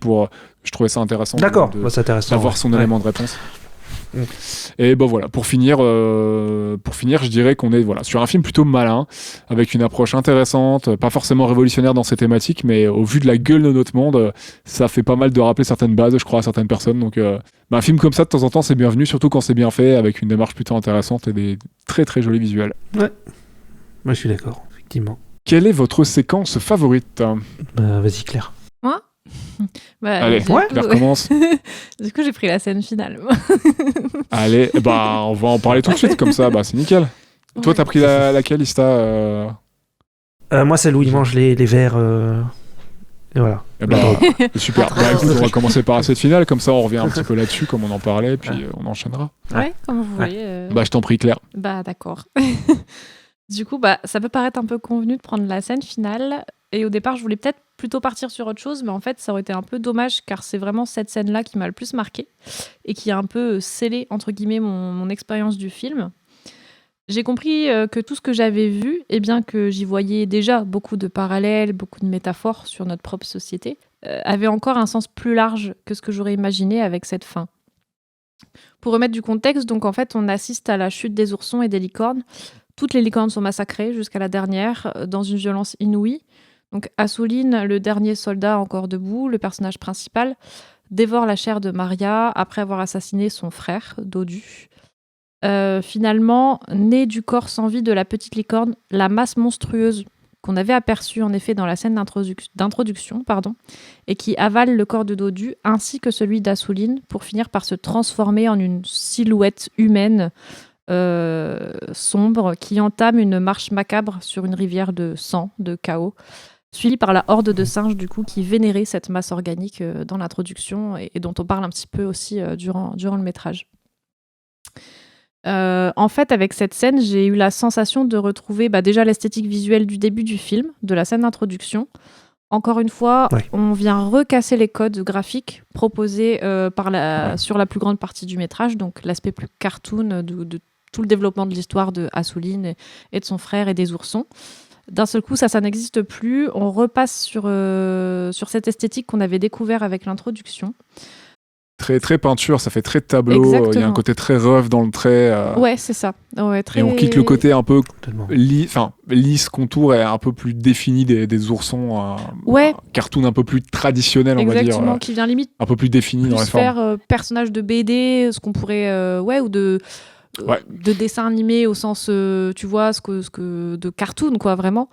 je trouvais ça intéressant. D'accord, c'est intéressant. D'avoir son élément de réponse. Et voilà, pour finir, je dirais qu'on est sur un film plutôt malin, avec une approche intéressante, pas forcément révolutionnaire dans ses thématiques, mais au vu de la gueule de notre monde, ça fait pas mal de rappeler certaines bases, je crois, à certaines personnes. Donc un film comme ça, de temps en temps, c'est bienvenu, surtout quand c'est bien fait, avec une démarche plutôt intéressante et des très très jolis visuels. Ouais, moi je suis d'accord, effectivement. Quelle est votre séquence favorite? Vas-y, Claire. Bah, Allez, du coup, Claire commence. Du coup, j'ai pris la scène finale. Allez, on va en parler tout de suite, comme ça, c'est nickel. Toi, t'as pris laquelle, Ista? Moi, celle où il mange les verres. Et voilà. Super. Écoute, on va commencer par cette finale, comme ça on revient un petit peu là-dessus, comme on en parlait, puis on enchaînera. Ouais, comme vous voulez. Je t'en prie, Claire. D'accord. Du coup, ça peut paraître un peu convenu de prendre la scène finale. Et au départ, je voulais peut-être plutôt partir sur autre chose, mais en fait, ça aurait été un peu dommage, car c'est vraiment cette scène-là qui m'a le plus marqué et qui a un peu scellé, entre guillemets, mon expérience du film. J'ai compris que tout ce que j'avais vu, et bien que j'y voyais déjà beaucoup de parallèles, beaucoup de métaphores sur notre propre société, avait encore un sens plus large que ce que j'aurais imaginé avec cette fin. Pour remettre du contexte, donc en fait, on assiste à la chute des oursons et des licornes. Toutes les licornes sont massacrées jusqu'à la dernière, dans une violence inouïe. Donc Assouline, le dernier soldat encore debout, le personnage principal, dévore la chair de Maria après avoir assassiné son frère, Dodu. Finalement, née du corps sans vie de la petite licorne, la masse monstrueuse qu'on avait aperçue en effet dans la scène d'introduction, et qui avale le corps de Dodu ainsi que celui d'Assouline pour finir par se transformer en une silhouette humaine sombre qui entame une marche macabre sur une rivière de sang, de chaos, suivie par la horde de singes du coup qui vénérait cette masse organique dans l'introduction et dont on parle un petit peu aussi durant le métrage. En fait, avec cette scène, j'ai eu la sensation de retrouver déjà l'esthétique visuelle du début du film, de la scène d'introduction. Encore une fois, on vient recasser les codes graphiques proposés sur la plus grande partie du métrage, donc l'aspect plus cartoon de tout le développement de l'histoire de Assouline et de son frère et des oursons. D'un seul coup, ça n'existe plus. On repasse sur cette esthétique qu'on avait découvert avec l'introduction. Très, très peinture, ça fait très tableau. Exactement. Il y a un côté très rough dans le trait. Ouais, c'est ça. Ouais, très... Et on quitte le côté un peu lisse, contour et un peu plus défini des oursons. Un cartoon un peu plus traditionnel, on va dire. Exactement, qui vient limite un peu plus défini dans les formes. faire personnage de BD, ce qu'on pourrait... ou de dessin animé au sens, tu vois, de cartoon, quoi, vraiment.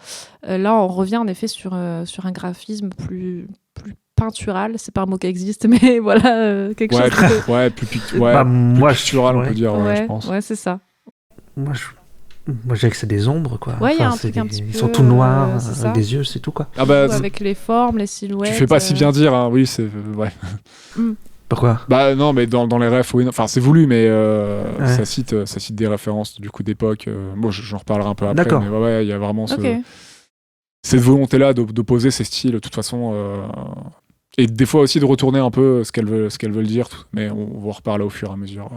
Là, on revient en effet sur un graphisme plus peintural, c'est pas un mot qui existe, mais voilà, quelque chose de... plus pictural, on peut dire, je pense. Ouais, c'est ça. Moi, je dirais que c'est des ombres, quoi. Ouais, il y a un truc un petit peu... Ils sont tout noirs, avec des yeux, c'est tout, quoi. Avec les formes, les silhouettes... Tu fais pas si bien dire, hein. Oui, c'est... Ouais. Pourquoi ? Non, mais dans les refs, oui, enfin c'est voulu, mais ça cite des références du coup d'époque. Moi, j'en reparlerai un peu après. D'accord. Mais il y a vraiment cette volonté-là d'opposer ces styles, de toute façon, et des fois aussi de retourner un peu ce qu'elles veulent dire. Mais on va en reparler au fur et à mesure.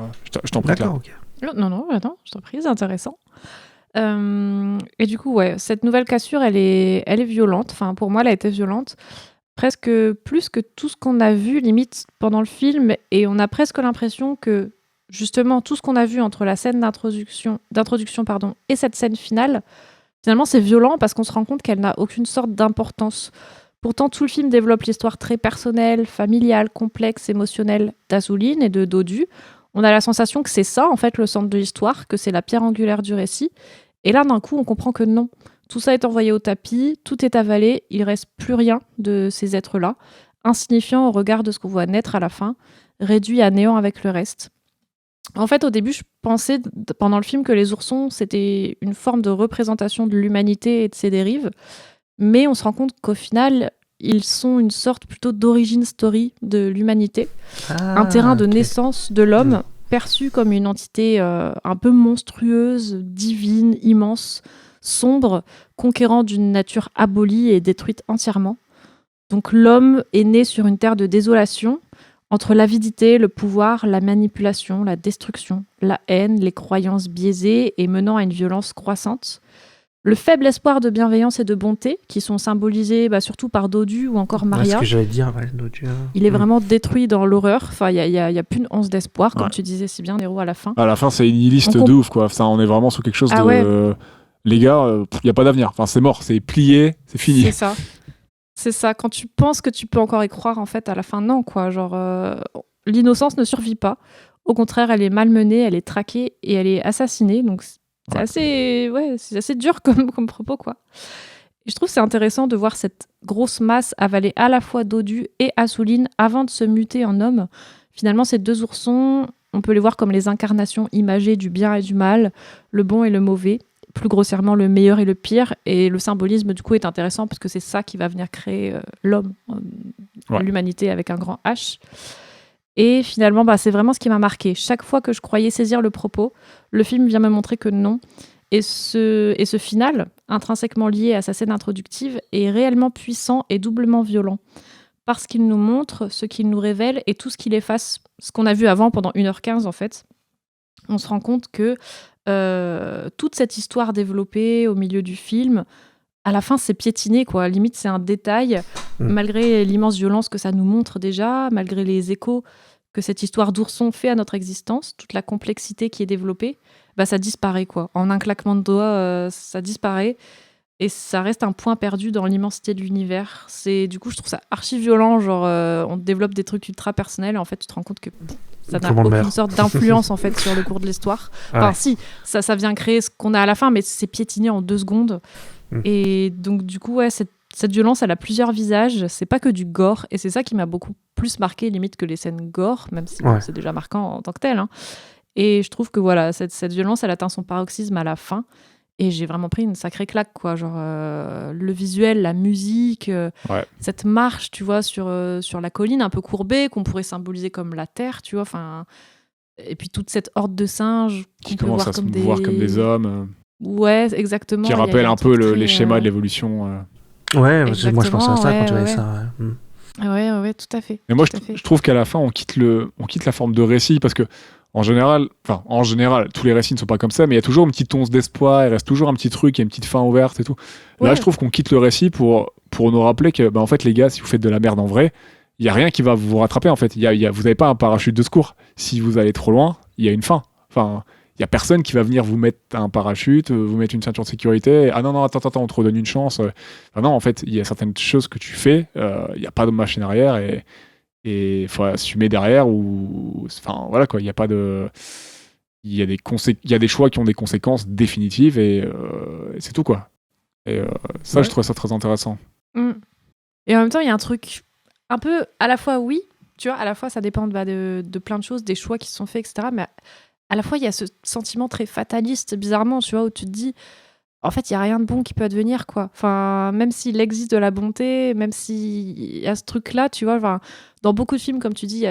Je t'en prie. D'accord, ok. Non, attends, je t'en prie, c'est intéressant. Et du coup, cette nouvelle cassure, elle est violente. Enfin, pour moi, elle a été violente. Presque plus que tout ce qu'on a vu, limite, pendant le film. Et on a presque l'impression que, justement, tout ce qu'on a vu entre la scène d'introduction et cette scène finale, finalement, c'est violent parce qu'on se rend compte qu'elle n'a aucune sorte d'importance. Pourtant, tout le film développe l'histoire très personnelle, familiale, complexe, émotionnelle d'Assouline et de Dodu. On a la sensation que c'est ça, en fait, le centre de l'histoire, que c'est la pierre angulaire du récit. Et là, d'un coup, on comprend que non. Tout ça est envoyé au tapis, tout est avalé, il reste plus rien de ces êtres-là, insignifiant au regard de ce qu'on voit naître à la fin, réduit à néant avec le reste. En fait, au début, je pensais, pendant le film, que les oursons, c'était une forme de représentation de l'humanité et de ses dérives, mais on se rend compte qu'au final, ils sont une sorte plutôt d'origin story de l'humanité, un terrain de naissance de l'homme, perçu comme une entité un peu monstrueuse, divine, immense, sombre, conquérant d'une nature abolie et détruite entièrement. Donc l'homme est né sur une terre de désolation, entre l'avidité, le pouvoir, la manipulation, la destruction, la haine, les croyances biaisées et menant à une violence croissante. Le faible espoir de bienveillance et de bonté, qui sont symbolisés surtout par Dodu ou encore Maria. C'est ce que j'allais dire, Dodu. Il est vraiment détruit dans l'horreur. Enfin, il y a plus une once d'espoir, comme tu disais si bien, Nero, à la fin. À la fin, c'est une nihiliste de ouf, quoi. Enfin, on est vraiment sur quelque chose de... Ouais. Les gars, il n'y a pas d'avenir. Enfin, c'est mort, c'est plié, c'est fini. C'est ça. Quand tu penses que tu peux encore y croire, en fait, à la fin, non, quoi. Genre, l'innocence ne survit pas. Au contraire, elle est malmenée, elle est traquée et elle est assassinée. Donc, c'est assez dur comme propos, quoi. Et je trouve que c'est intéressant de voir cette grosse masse avaler à la fois Dodu et Assouline avant de se muter en homme. Finalement, ces deux oursons, on peut les voir comme les incarnations imagées du bien et du mal, le bon et le mauvais, plus grossièrement le meilleur et le pire. Et le symbolisme, du coup, est intéressant parce que c'est ça qui va venir créer l'homme, l'humanité avec un grand H. Et finalement, c'est vraiment ce qui m'a marqué. Chaque fois que je croyais saisir le propos, le film vient me montrer que non. Et ce final, intrinsèquement lié à sa scène introductive, est réellement puissant et doublement violent. Parce qu'il nous montre ce qu'il nous révèle et tout ce qu'il efface, ce qu'on a vu avant pendant 1h15 en fait. On se rend compte que toute cette histoire développée au milieu du film, à la fin c'est piétiné, quoi. Limite c'est un détail, malgré l'immense violence que ça nous montre déjà, malgré les échos que cette histoire d'ourson fait à notre existence, toute la complexité qui est développée, ça disparaît, quoi. En un claquement de doigts, ça disparaît. Et ça reste un point perdu dans l'immensité de l'univers. Du coup, je trouve ça archi violent. Genre, on développe des trucs ultra personnels. Et en fait, tu te rends compte que ça n'a aucune sorte d'influence en fait, sur le cours de l'histoire. Enfin, si, ça vient créer ce qu'on a à la fin, mais c'est piétiné en 2 secondes. Et donc, du coup, cette violence, elle a plusieurs visages. C'est pas que du gore. Et c'est ça qui m'a beaucoup plus marqué, limite, que les scènes gore, même si c'est déjà marquant en tant que tel. Hein. Et je trouve que voilà, cette violence, elle atteint son paroxysme à la fin. Et j'ai vraiment pris une sacrée claque, quoi. Genre, le visuel, la musique, cette marche, tu vois, sur la colline un peu courbée, qu'on pourrait symboliser comme la terre, tu vois. Et puis toute cette horde de singes qui commencent à se voir comme des hommes. Ouais, exactement. Qui rappellent un peu les schémas de l'évolution. Ouais, moi je pensais à ça quand tu voyais ça. Ouais, tout à fait. Mais moi, je trouve qu'à la fin, on quitte la forme de récit parce que en général, tous les récits ne sont pas comme ça, mais il y a toujours une petite once d'espoir, il reste toujours un petit truc, il y a une petite fin ouverte et tout. Là, je trouve qu'on quitte le récit pour nous rappeler que, en fait, les gars, si vous faites de la merde en vrai, il n'y a rien qui va vous rattraper, en fait. Vous n'avez pas un parachute de secours. Si vous allez trop loin, il y a une fin. Enfin, il n'y a personne qui va venir vous mettre un parachute, vous mettre une ceinture de sécurité. Ah non, attends, on te redonne une chance. Non, en fait, il y a certaines choses que tu fais, il n'y a pas de machine arrière et il faut assumer derrière voilà quoi, il y a pas de il y a des choix qui ont des conséquences définitives et c'est tout quoi. Et ça je trouve ça très intéressant. Et en même temps, il y a un truc un peu à la fois tu vois, à la fois ça dépend de plein de choses, des choix qui se sont faits, etc. Mais à la fois il y a ce sentiment très fataliste bizarrement, tu vois, où tu te dis en fait, il n'y a rien de bon qui peut advenir, quoi. Enfin, même s'il existe de la bonté, même s'il y a ce truc-là, tu vois, dans beaucoup de films, comme tu dis,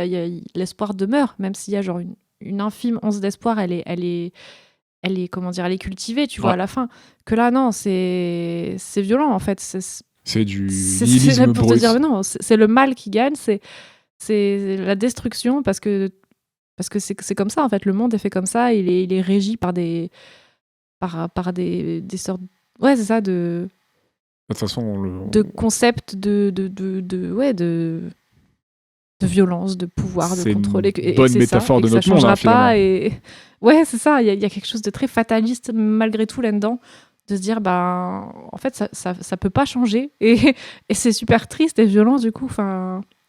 l'espoir demeure, même s'il y a genre une infime once d'espoir, elle est comment dire, elle est cultivée, tu vois, à la fin. Que là, non, c'est violent, en fait. C'est du nihilisme pour te dire, non, c'est le mal qui gagne, c'est la destruction, parce que c'est comme ça, en fait. Le monde est fait comme ça, il est régi par des sortes, c'est ça, de toute façon de concepts de violence, de pouvoir, de contrôle. C'est une bonne métaphore de notre monde, ça changera pas. Finalement. C'est ça, il y a quelque chose de très fataliste malgré tout là-dedans, de se dire en fait ça peut pas changer et c'est super triste et violent du coup.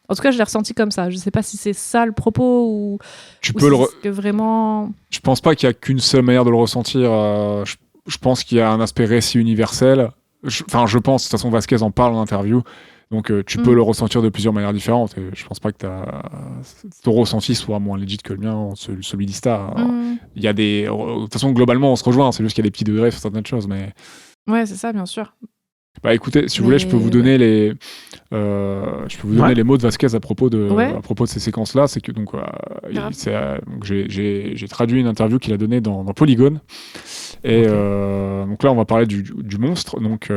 En tout cas, je l'ai ressenti comme ça. Je sais pas si c'est ça le propos ou que vraiment. Je pense pas qu'il y a qu'une seule manière de le ressentir. Je pense qu'il y a un aspect récit universel. Je pense, de toute façon, Vasquez en parle en interview. Donc, tu peux le ressentir de plusieurs manières différentes. Et je pense pas que ton ressenti soit moins legit que le mien, celui d'Ista. Il y a de toute façon, globalement, on se rejoint. C'est juste qu'il y a des petits degrés sur certaines choses. Mais... Ouais, c'est ça, bien sûr. Écoutez, si vous voulez, je peux vous donner les mots de Vasquez à propos de ces séquences-là. C'est que j'ai traduit une interview qu'il a donnée dans Polygone. Et donc là, on va parler du monstre. Donc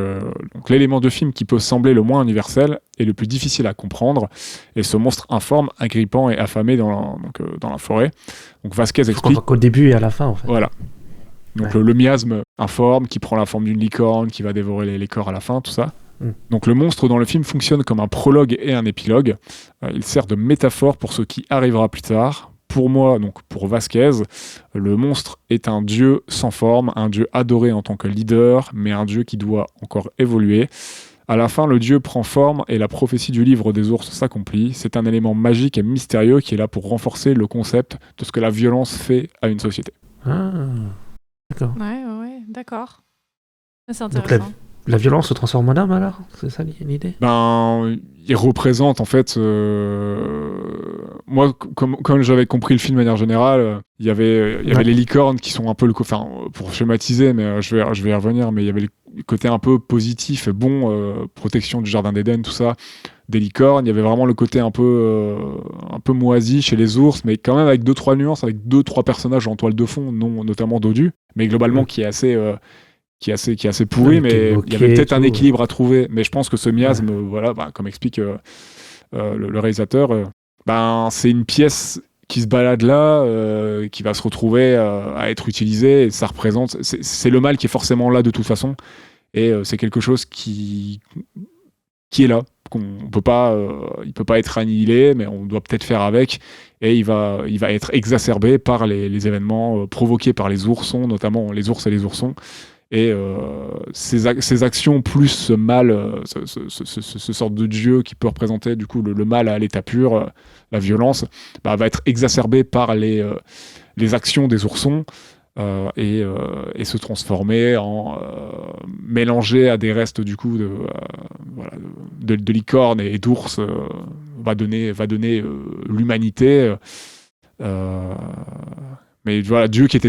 l'élément de film qui peut sembler le moins universel et le plus difficile à comprendre. Et ce monstre informe, agrippant et affamé dans la forêt. Donc Vasquez explique. Qu'au début et à la fin, en fait. Voilà. Donc le miasme informe, qui prend la forme d'une licorne, qui va dévorer les corps à la fin, tout ça. Donc le monstre dans le film fonctionne comme un prologue et un épilogue. Il sert de métaphore pour ce qui arrivera plus tard. Pour moi, donc pour Vasquez, le monstre est un dieu sans forme, un dieu adoré en tant que leader, mais un dieu qui doit encore évoluer. À la fin, le dieu prend forme et la prophétie du livre des ours s'accomplit. C'est un élément magique et mystérieux qui est là pour renforcer le concept de ce que la violence fait à une société. Ah. D'accord. Ouais, d'accord. C'est intéressant. La violence se transforme en arme alors? C'est ça l'idée? Ben, il représente en fait. Moi, comme j'avais compris le film de manière générale, il y avait les licornes qui sont un peu enfin, pour schématiser, mais je vais y revenir, mais il y avait le côté un peu positif, bon, protection du jardin d'Éden, tout ça, des licornes. Il y avait vraiment le côté un peu moisi chez les ours, mais quand même avec 2-3 nuances, avec 2-3 personnages en toile de fond, notamment Dodu, mais globalement qui est assez pourri, mais il y avait peut-être un équilibre à trouver. Mais je pense que ce miasme, voilà, comme explique le réalisateur, c'est une pièce qui se balade là, qui va se retrouver à être utilisée, et ça représente... C'est le mal qui est forcément là de toute façon, et c'est quelque chose qui est là, il peut pas être annihilé, mais on doit peut-être faire avec, et il va être exacerbé par les événements provoqués par les oursons, notamment les ours et les oursons. Et ces actions plus ce mal, ce sorte de dieu qui peut représenter du coup le mal à l'état pur, la violence, va être exacerbé par les actions des oursons et se transformer en mélangé à des restes du coup de licornes et d'ours, va donner l'humanité. Mais voilà, ce dieu qui était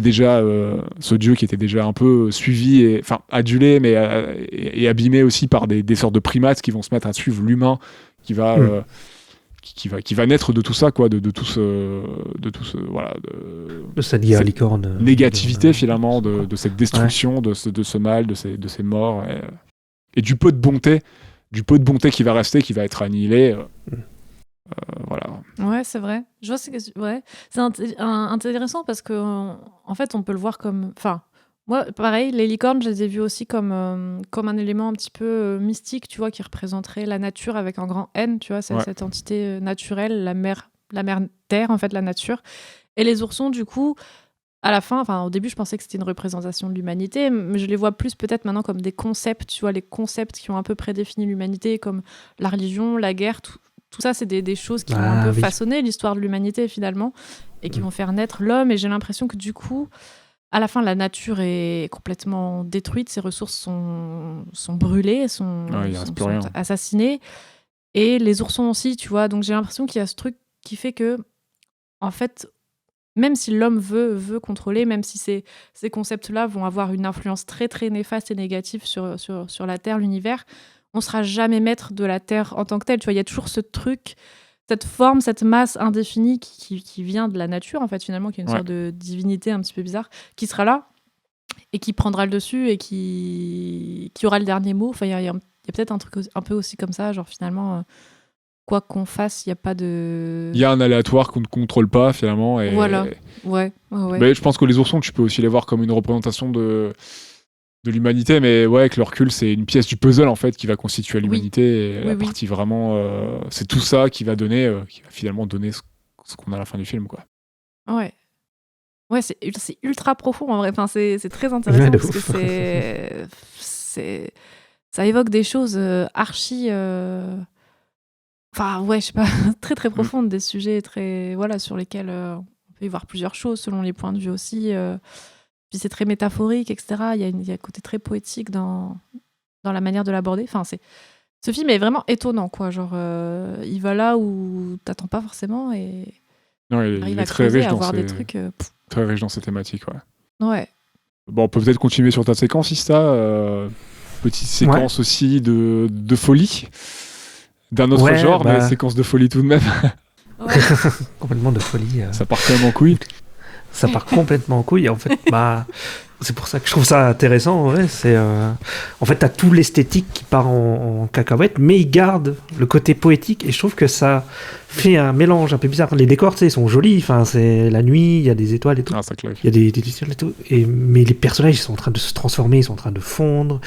déjà un peu suivi, enfin adulé, mais et abîmé aussi par des sortes de primates qui vont se mettre à suivre l'humain, qui va naître de tout ça, quoi, de tout ce voilà, de cette guerre licorne, négativité finalement, de cette destruction, de ce mal, de ces morts, et du peu de bonté qui va rester, qui va être annihilé. Voilà. Ouais, c'est vrai. Je vois, c'est intéressant parce que en fait, on peut le voir comme. Enfin, moi, pareil, les licornes, je les ai vues aussi comme un élément un petit peu mystique, tu vois, qui représenterait la nature avec un grand N, tu vois, cette entité naturelle, la mère terre, en fait, la nature. Et les oursons, du coup, à la fin, enfin, au début, je pensais que c'était une représentation de l'humanité, mais je les vois plus peut-être maintenant comme des concepts, tu vois, les concepts qui ont un peu prédéfini l'humanité, comme la religion, la guerre, tout ça, c'est des choses qui vont un peu façonner l'histoire de l'humanité, finalement, et qui vont faire naître l'homme. Et j'ai l'impression que, du coup, à la fin, la nature est complètement détruite, ses ressources sont brûlées, sont assassinées. Et les oursons aussi, tu vois. Donc, j'ai l'impression qu'il y a ce truc qui fait que, en fait, même si l'homme veut contrôler, même si ces concepts-là vont avoir une influence très, très néfaste et négative sur la Terre, l'univers, on ne sera jamais maître de la Terre en tant que telle. Tu vois, il y a toujours ce truc, cette forme, cette masse indéfinie qui vient de la nature, en fait, finalement, qui est une sorte de divinité un petit peu bizarre, qui sera là et qui prendra le dessus et qui aura le dernier mot. Enfin, il y a peut-être un truc un peu aussi comme ça, genre finalement, quoi qu'on fasse, il n'y a pas de... Il y a un aléatoire qu'on ne contrôle pas, finalement. Et... Voilà, ouais. Mais je pense que les oursons, tu peux aussi les voir comme une représentation de l'humanité, mais ouais, avec le recul, c'est une pièce du puzzle en fait qui va constituer l'humanité. Et la partie vraiment, c'est tout ça qui va finalement donner ce qu'on a à la fin du film, quoi. Ouais, c'est ultra profond en vrai. Enfin, c'est très intéressant parce que ça évoque des choses archi. Enfin, ouais, je sais pas, très très profondes, des sujets très sur lesquels on peut y voir plusieurs choses selon les points de vue aussi. Puis c'est très métaphorique, etc. Il y a un côté très poétique dans la manière de l'aborder. Enfin, ce film est vraiment étonnant, quoi. Genre, il va là où t'attends pas forcément et il est très riche très riche dans ses thématiques, ouais. Bon, on peut peut-être continuer sur ta séquence, Ista. Petite séquence aussi de folie, d'un autre genre, mais séquence de folie tout de même. Ouais. Complètement de folie. Ça part quand même en couille. Ça part complètement en couille. En fait, c'est pour ça que je trouve ça intéressant. Ouais, en fait, t'as tout l'esthétique qui part en cacahuète, mais il garde le côté poétique. Et je trouve que ça fait un mélange un peu bizarre. Les décors, tu sais, ils sont jolis. Enfin, c'est la nuit, il y a des étoiles et tout. Ah, ça claque. Il y a des lucioles et tout. Mais les personnages, ils sont en train de se transformer, ils sont en train de fondre.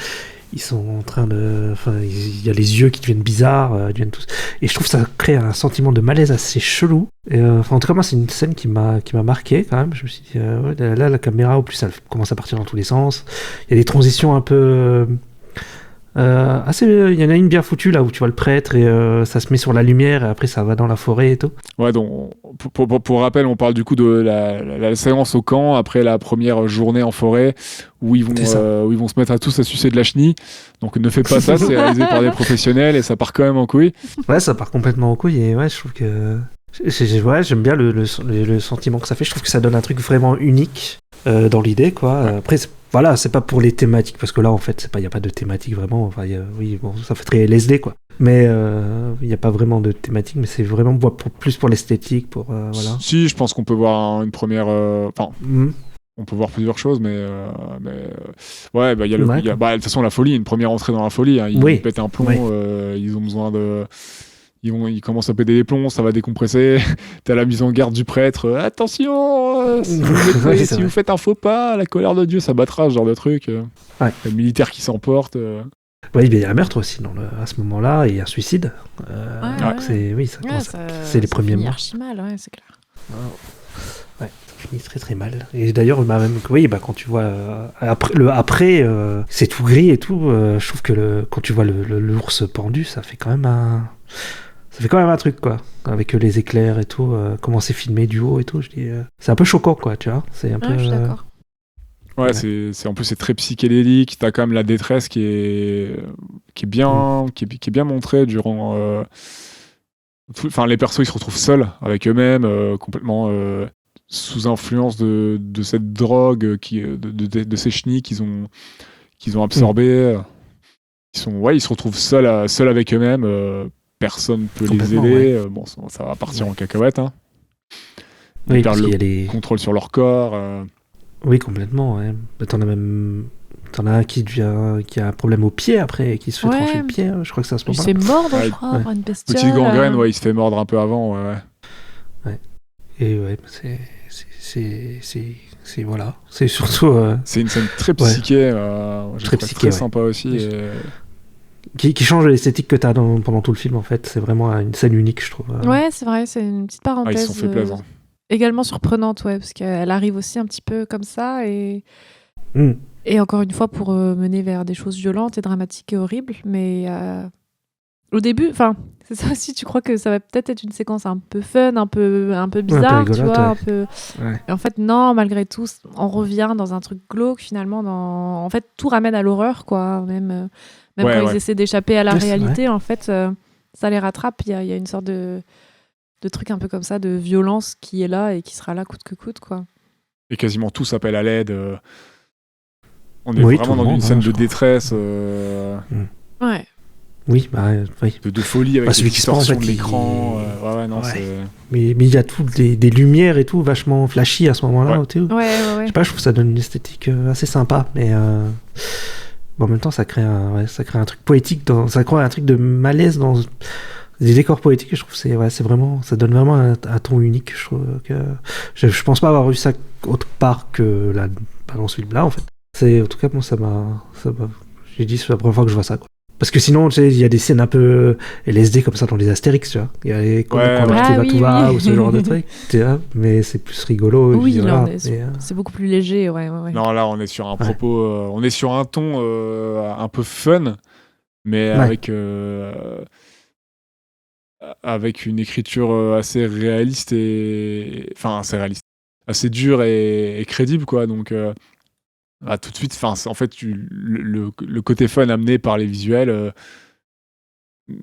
Ils sont en train de... Enfin, il y a les yeux qui deviennent bizarres, tous. Et je trouve que ça crée un sentiment de malaise assez chelou. Et, en tout cas, moi, c'est une scène qui m'a marqué quand même. Je me suis dit, là, la caméra, au plus, elle commence à partir dans tous les sens. Il y a des transitions un peu Il y en a une bien foutue là où tu vois le prêtre et ça se met sur la lumière et après ça va dans la forêt et tout. Ouais, donc pour rappel, on parle du coup de la séance au camp après la première journée en forêt où ils vont se mettre à tous à sucer de la chenille. Donc ne fais pas ça, c'est réalisé par des professionnels et ça part quand même en couille. Ouais, ça part complètement en couille et ouais, je trouve que j'aime bien le sentiment que ça fait. Je trouve que ça donne un truc vraiment unique dans l'idée, quoi. Ouais. Après, voilà, c'est pas pour les thématiques parce que là, en fait, il y a pas de thématique vraiment. Enfin, oui, bon, ça fait très LSD, quoi. Mais il y a pas vraiment de thématique, mais c'est vraiment plus pour l'esthétique, pour voilà. Si, je pense qu'on peut voir une première. Enfin, Mhm. on peut voir plusieurs choses, ouais, bah il y a Ouais, de toute façon la folie, une première entrée dans la folie. Hein. Ils Oui. pètent un plomb, Oui. ils ont besoin de. Ils commencent à péter des plombs, ça va décompresser. T'as la mise en garde du prêtre. Attention, si Ouais, c'est vous vrai. faites un faux pas, la colère de Dieu, ça battra, ce genre de truc. Ouais. Le militaire qui s'emporte. Oui, il y a un meurtre aussi à ce moment-là et un suicide. Donc ouais. ça commence c'est les premiers mots. archi mal, ouais, c'est clair. Ouais, ça finit très très mal. Et d'ailleurs, quand tu vois après, c'est tout gris et tout. Je trouve que quand tu vois l'ours pendu, ça fait quand même un truc, quoi. Avec les éclairs et tout, comment c'est filmé du haut et tout. Je dis, c'est un peu choquant, quoi. Tu vois, c'est un peu. Je suis d'accord. Ouais, en plus c'est très psychédélique. T'as quand même la détresse qui est bien montrée durant. Enfin, les persos ils se retrouvent seuls avec eux-mêmes, complètement sous influence de cette drogue de ces chenilles qu'ils ont absorbé. Ils se retrouvent seuls avec eux-mêmes. Personne peut les Complètement, aider. Bon, ça va partir en cacahuète. Hein. Ils Oui, perdent parce le qu'il y a les. contrôle sur leur corps. Oui, complètement. Ouais. Bah, t'en as un qui a un problème au pied après, et qui se fait Ouais. trancher le pied. Je crois que c'est à ce Il se moment-là. fait mordre, Ouais. je crois, Ouais. par une bestiole. Petite gangrène, ouais, il se fait mordre un peu avant. Ouais. Et ouais, c'est voilà. C'est surtout C'est une scène très psyché. J'ai Très trouvé psyché, très ouais. sympa aussi. Oui. Et... qui change l'esthétique que t'as pendant tout le film, en fait. C'est vraiment une scène unique, je trouve. Ouais, c'est vrai, c'est une petite Ah, parenthèse. ils se sont fait plaisir. Également surprenante, ouais, parce qu'elle arrive aussi un petit peu comme ça Mm. et encore une fois pour mener vers des choses violentes et dramatiques et horribles. Mais au début, enfin, c'est ça aussi, tu crois que ça va peut-être être une séquence un peu fun, un peu bizarre, tu rigolote, vois, ouais. un peu. Ouais. Et en fait, non, malgré tout, on revient dans un truc glauque finalement. En fait, tout ramène à l'horreur, quoi. Même Ouais, quand ouais. ils essaient d'échapper à la Ouais, c'est réalité, en fait, ça les rattrape. Il y a une sorte de truc un peu comme ça, de violence qui est là et qui sera là coûte que coûte, quoi. Et quasiment tous appellent à l'aide. On est Oui, tout vraiment le dans une monde, scène je de crois. détresse, Ouais. Oui, oui. de folie avec Celui les qui se prend, en distorsions fait, de l'écran. Ouais, non, Ouais. c'est... Mais il y a tout des lumières et tout vachement flashy à ce moment-là. Ouais. Tu sais. Ouais. Je sais pas, je trouve que ça donne une esthétique assez sympa, mais en même temps, ça crée un truc poétique, ça crée un truc de malaise dans des décors poétiques. Et je trouve que c'est vraiment, ça donne vraiment un ton unique. Je trouve que je pense pas avoir vu ça autre part que dans ce film-là, en fait. En tout cas, moi, ça m'a, j'ai dit, c'est la première fois que je vois ça, quoi. Parce que sinon, tu sais, il y a des scènes un peu LSD comme ça dans les Astérix, tu vois. Il y a quand Ouais. l'artiste Ah, va tout va, oui. ou ce genre de truc. Tu vois, mais c'est plus rigolo. et Oui, puis là, voilà. c'est beaucoup plus léger, ouais. Non, là, on est sur un propos... on est sur un ton un peu fun, mais avec une écriture assez réaliste et... Enfin, assez réaliste. Assez dure et crédible, quoi. Donc... tout de suite, en fait, le côté fun amené par les visuels,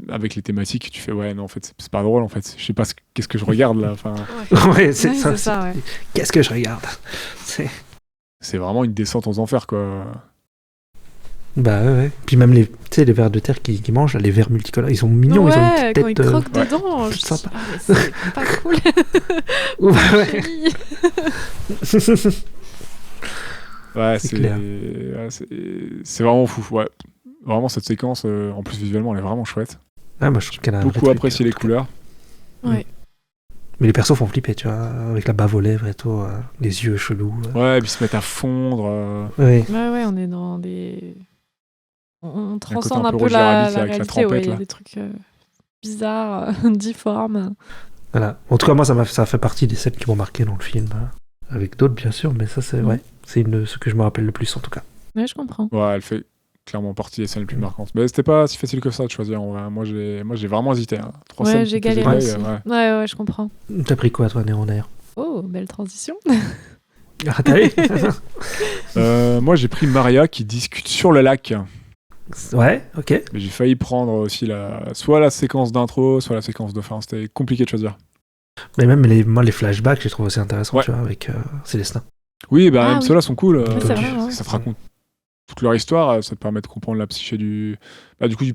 avec les thématiques, tu fais ouais, non, en fait, c'est pas drôle, en fait. Je sais pas qu'est-ce que je regarde là. Enfin, Ouais, c'est ça. ouais. Qu'est-ce que je regarde? c'est vraiment une descente aux enfers, quoi. Bah ouais. Puis même tu sais, les vers de terre qui mangent, là, les vers multicolores, ils sont mignons, ils ont une Ouais, quand ils petite tête. croquent dedans, toute je dis, sympa. ah, mais c'est pas cool. Ouais. Chérie. Ouais, C'est clair. c'est vraiment fou, ouais. Vraiment, cette séquence, en plus, visuellement, elle est vraiment chouette. Ah, moi je trouve qu'elle a un vrai Beaucoup truc, apprécié en les tout cas. couleurs. Ouais. Mais les persos font flipper, tu vois, avec la bave aux lèvres et tout, les yeux chelous. Ouais, et puis se mettre à fondre. Ouais. Ouais, on est dans des. On transcende un un peu peu Roger la Rabbit avec la réalité, trompette, ouais. Il y a là. des trucs bizarres, difformes. Voilà. En tout cas, moi, ça fait partie des scènes qui m'ont marqué dans le film. Avec d'autres, bien sûr, mais ça, c'est ce que je me rappelle le plus, en tout cas. Ouais, je comprends. Ouais, elle fait clairement partie des scènes les plus marquantes. Mais c'était pas si facile que ça de choisir. En vrai. Moi, j'ai vraiment hésité. Hein. 3 scènes Ouais, j'ai qui me faisaient galéré bail, aussi. ouais. Ouais, je comprends. T'as pris quoi, toi, Néron, d'ailleurs? Oh, belle transition. Ah, t'as vu? Moi, j'ai pris Maria qui discute sur le lac. Ouais, ok. Mais j'ai failli prendre aussi soit la séquence d'intro, soit la séquence de fin. C'était compliqué de choisir. Mais même moi, les flashbacks, je les trouve aussi intéressants, tu vois, avec Célestin. Oui, bah, même oui. ceux-là sont cool. c'est vrai, ouais. Ça te raconte toute leur histoire. Ça te permet de comprendre la psyché du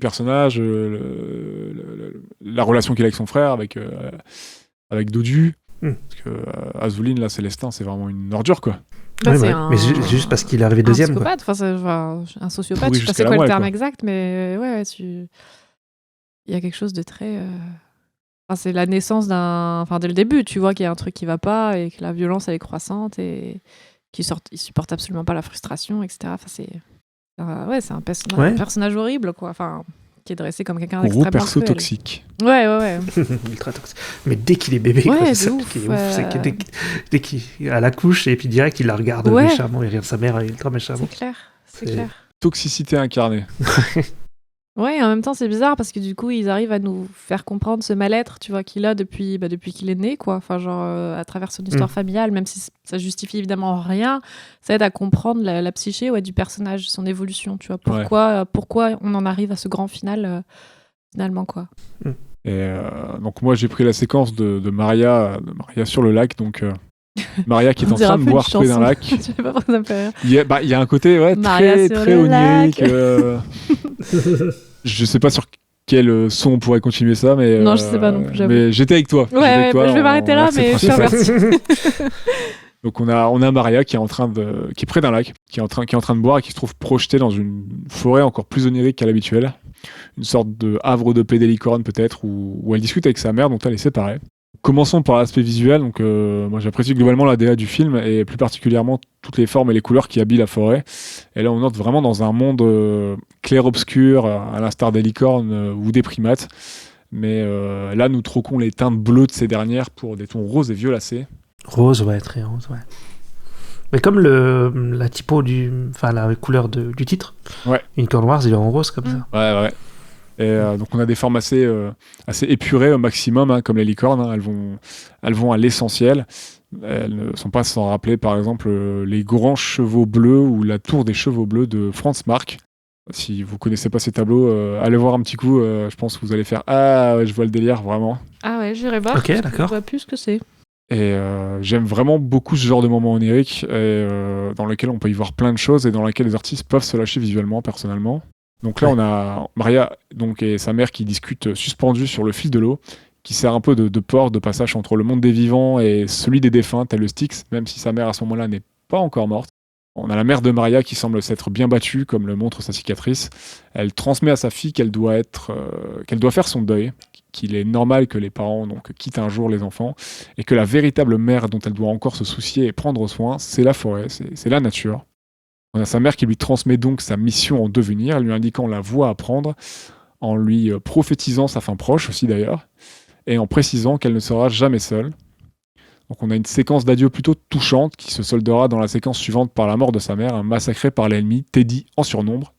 personnage, la relation qu'il a avec son frère, avec Dodu. Parce que Azouline, là, Célestin, c'est vraiment une ordure, quoi. Bah, Ouais, c'est mais juste parce qu'il est arrivé deuxième, un quoi. psychopathe, un sociopathe, Pourri je sais pas jusqu'à c'est la quoi le moelle, terme quoi. exact, mais ouais, il y a quelque chose de très... c'est la naissance d'un... Enfin, dès le début, tu vois qu'il y a un truc qui va pas et que la violence, elle est croissante et qu'il supporte absolument pas la frustration, etc. Enfin, c'est un personnage horrible, quoi. Enfin, qui est dressé comme quelqu'un Gros d'extrêmement perso cruel. toxique. Ouais. Ultra toxique. Mais dès qu'il est bébé, Ouais, quoi, de c'est ça ouf, qui est ouf. C'est que dès qu'il a la couche et puis direct, il la regarde méchamment, il regarde sa mère ultra méchamment. C'est clair. Toxicité incarnée. Ouais, en même temps, c'est bizarre parce que du coup, ils arrivent à nous faire comprendre ce mal-être, tu vois, qu'il a depuis qu'il est né, quoi. Enfin, genre, à travers son histoire familiale, même si ça justifie évidemment rien, ça aide à comprendre la psyché du personnage, son évolution, tu vois. Pourquoi on en arrive à ce grand final, finalement, quoi. Et donc, moi, j'ai pris la séquence de Maria sur le lac, donc... Maria qui est en train de boire près d'un lac. Je sais pas pourquoi ça me fait rire. Il y a un côté Maria très sur le onirique. lac. Je sais pas sur quel son on pourrait continuer ça, mais non, je sais pas non plus. J'avoue. Mais j'étais avec toi. Ouais, je vais m'arrêter là, mais je te remercie. Donc on a Maria qui est près d'un lac, qui est en train de boire et qui se trouve projetée dans une forêt encore plus onirique qu'à l'habituel, une sorte de havre de paix des licornes peut-être, où elle discute avec sa mère dont elle est séparée. Commençons par l'aspect visuel. Donc, moi, j'apprécie globalement la DA du film et plus particulièrement toutes les formes et les couleurs qui habillent la forêt. Et là, on entre vraiment dans un monde clair-obscur, à l'instar des licornes ou des primates. Mais là, nous troquons les teintes bleues de ces dernières pour des tons roses et violacés. Rose, ouais, très rose, ouais. Mais comme la typo la couleur du titre, Unicorn Wars, il est en rose comme ça. Ouais. Et donc on a des formes assez épurées au maximum, hein, comme les licornes. Hein, elles vont à l'essentiel. Elles ne sont pas sans rappeler, par exemple, les grands chevaux bleus ou la tour des chevaux bleus de Franz Marc. Si vous connaissez pas ces tableaux, allez voir un petit coup. Je pense que vous allez faire je vois le délire vraiment. Ah ouais, j'irai voir. Ok, d'accord. Je vois plus ce que c'est. Et j'aime vraiment beaucoup ce genre de moment onirique dans lequel on peut y voir plein de choses et dans lequel les artistes peuvent se lâcher visuellement, personnellement. Donc là, on a Maria et sa mère qui discutent suspendues sur le fil de l'eau, qui sert un peu de port, de passage entre le monde des vivants et celui des défunts, tel le Styx, même si sa mère à ce moment-là n'est pas encore morte. On a la mère de Maria qui semble s'être bien battue, comme le montre sa cicatrice. Elle transmet à sa fille qu'elle doit faire son deuil, qu'il est normal que les parents quittent un jour les enfants, et que la véritable mère dont elle doit encore se soucier et prendre soin, c'est la forêt, c'est la nature. On a sa mère qui lui transmet donc sa mission en devenir, lui indiquant la voie à prendre, en lui prophétisant sa fin proche aussi d'ailleurs, et en précisant qu'elle ne sera jamais seule. Donc on a une séquence d'adieu plutôt touchante qui se soldera dans la séquence suivante par la mort de sa mère, massacrée par l'ennemi, Teddy en surnombre.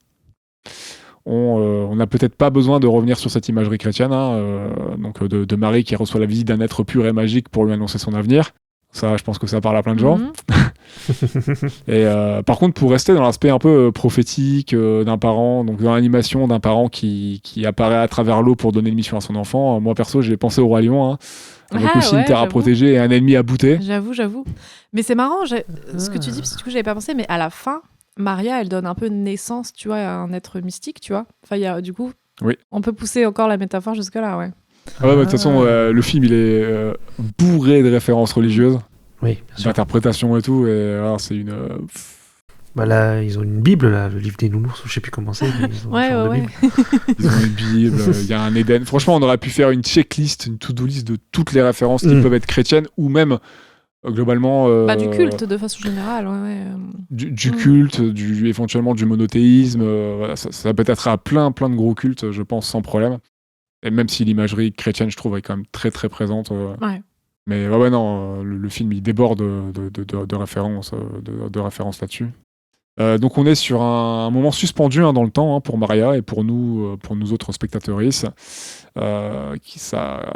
On n'a peut-être pas besoin de revenir sur cette imagerie chrétienne, donc de Marie qui reçoit la visite d'un être pur et magique pour lui annoncer son avenir. Ça, je pense que ça parle à plein de gens. Et par contre, pour rester dans l'aspect un peu prophétique d'un parent, donc dans l'animation d'un parent qui apparaît à travers l'eau pour donner une mission à son enfant, moi perso, j'ai pensé au Roi Lion, avec aussi une terre à protéger et un ennemi à bouter. J'avoue. Mais c'est marrant, ce que tu dis, parce que du coup, j'avais pas pensé, mais à la fin, Maria, elle donne un peu naissance, tu vois, à un être mystique, tu vois. Enfin, du coup, on peut pousser encore la métaphore jusque-là, ouais. De toute façon, le film, il est bourré de références religieuses. Oui, bien sûr. D'interprétation et tout. Et c'est une... là, ils ont une Bible, là, le livre des nounours, je sais plus comment c'est. Ils ont une sorte de Bible. Ils ont une Bible, il y a un Éden. Franchement, on aurait pu faire une checklist, une to-do list de toutes les références qui peuvent être chrétiennes ou même globalement... du culte, de façon générale. Du culte, éventuellement du monothéisme. Ça peut être à plein de gros cultes, je pense, sans problème. Et même si l'imagerie chrétienne, je trouve, est quand même très très présente. Mais non, le film, il déborde de références là-dessus. Donc on est sur un moment suspendu dans le temps pour Maria et pour nous autres spectatrices, qui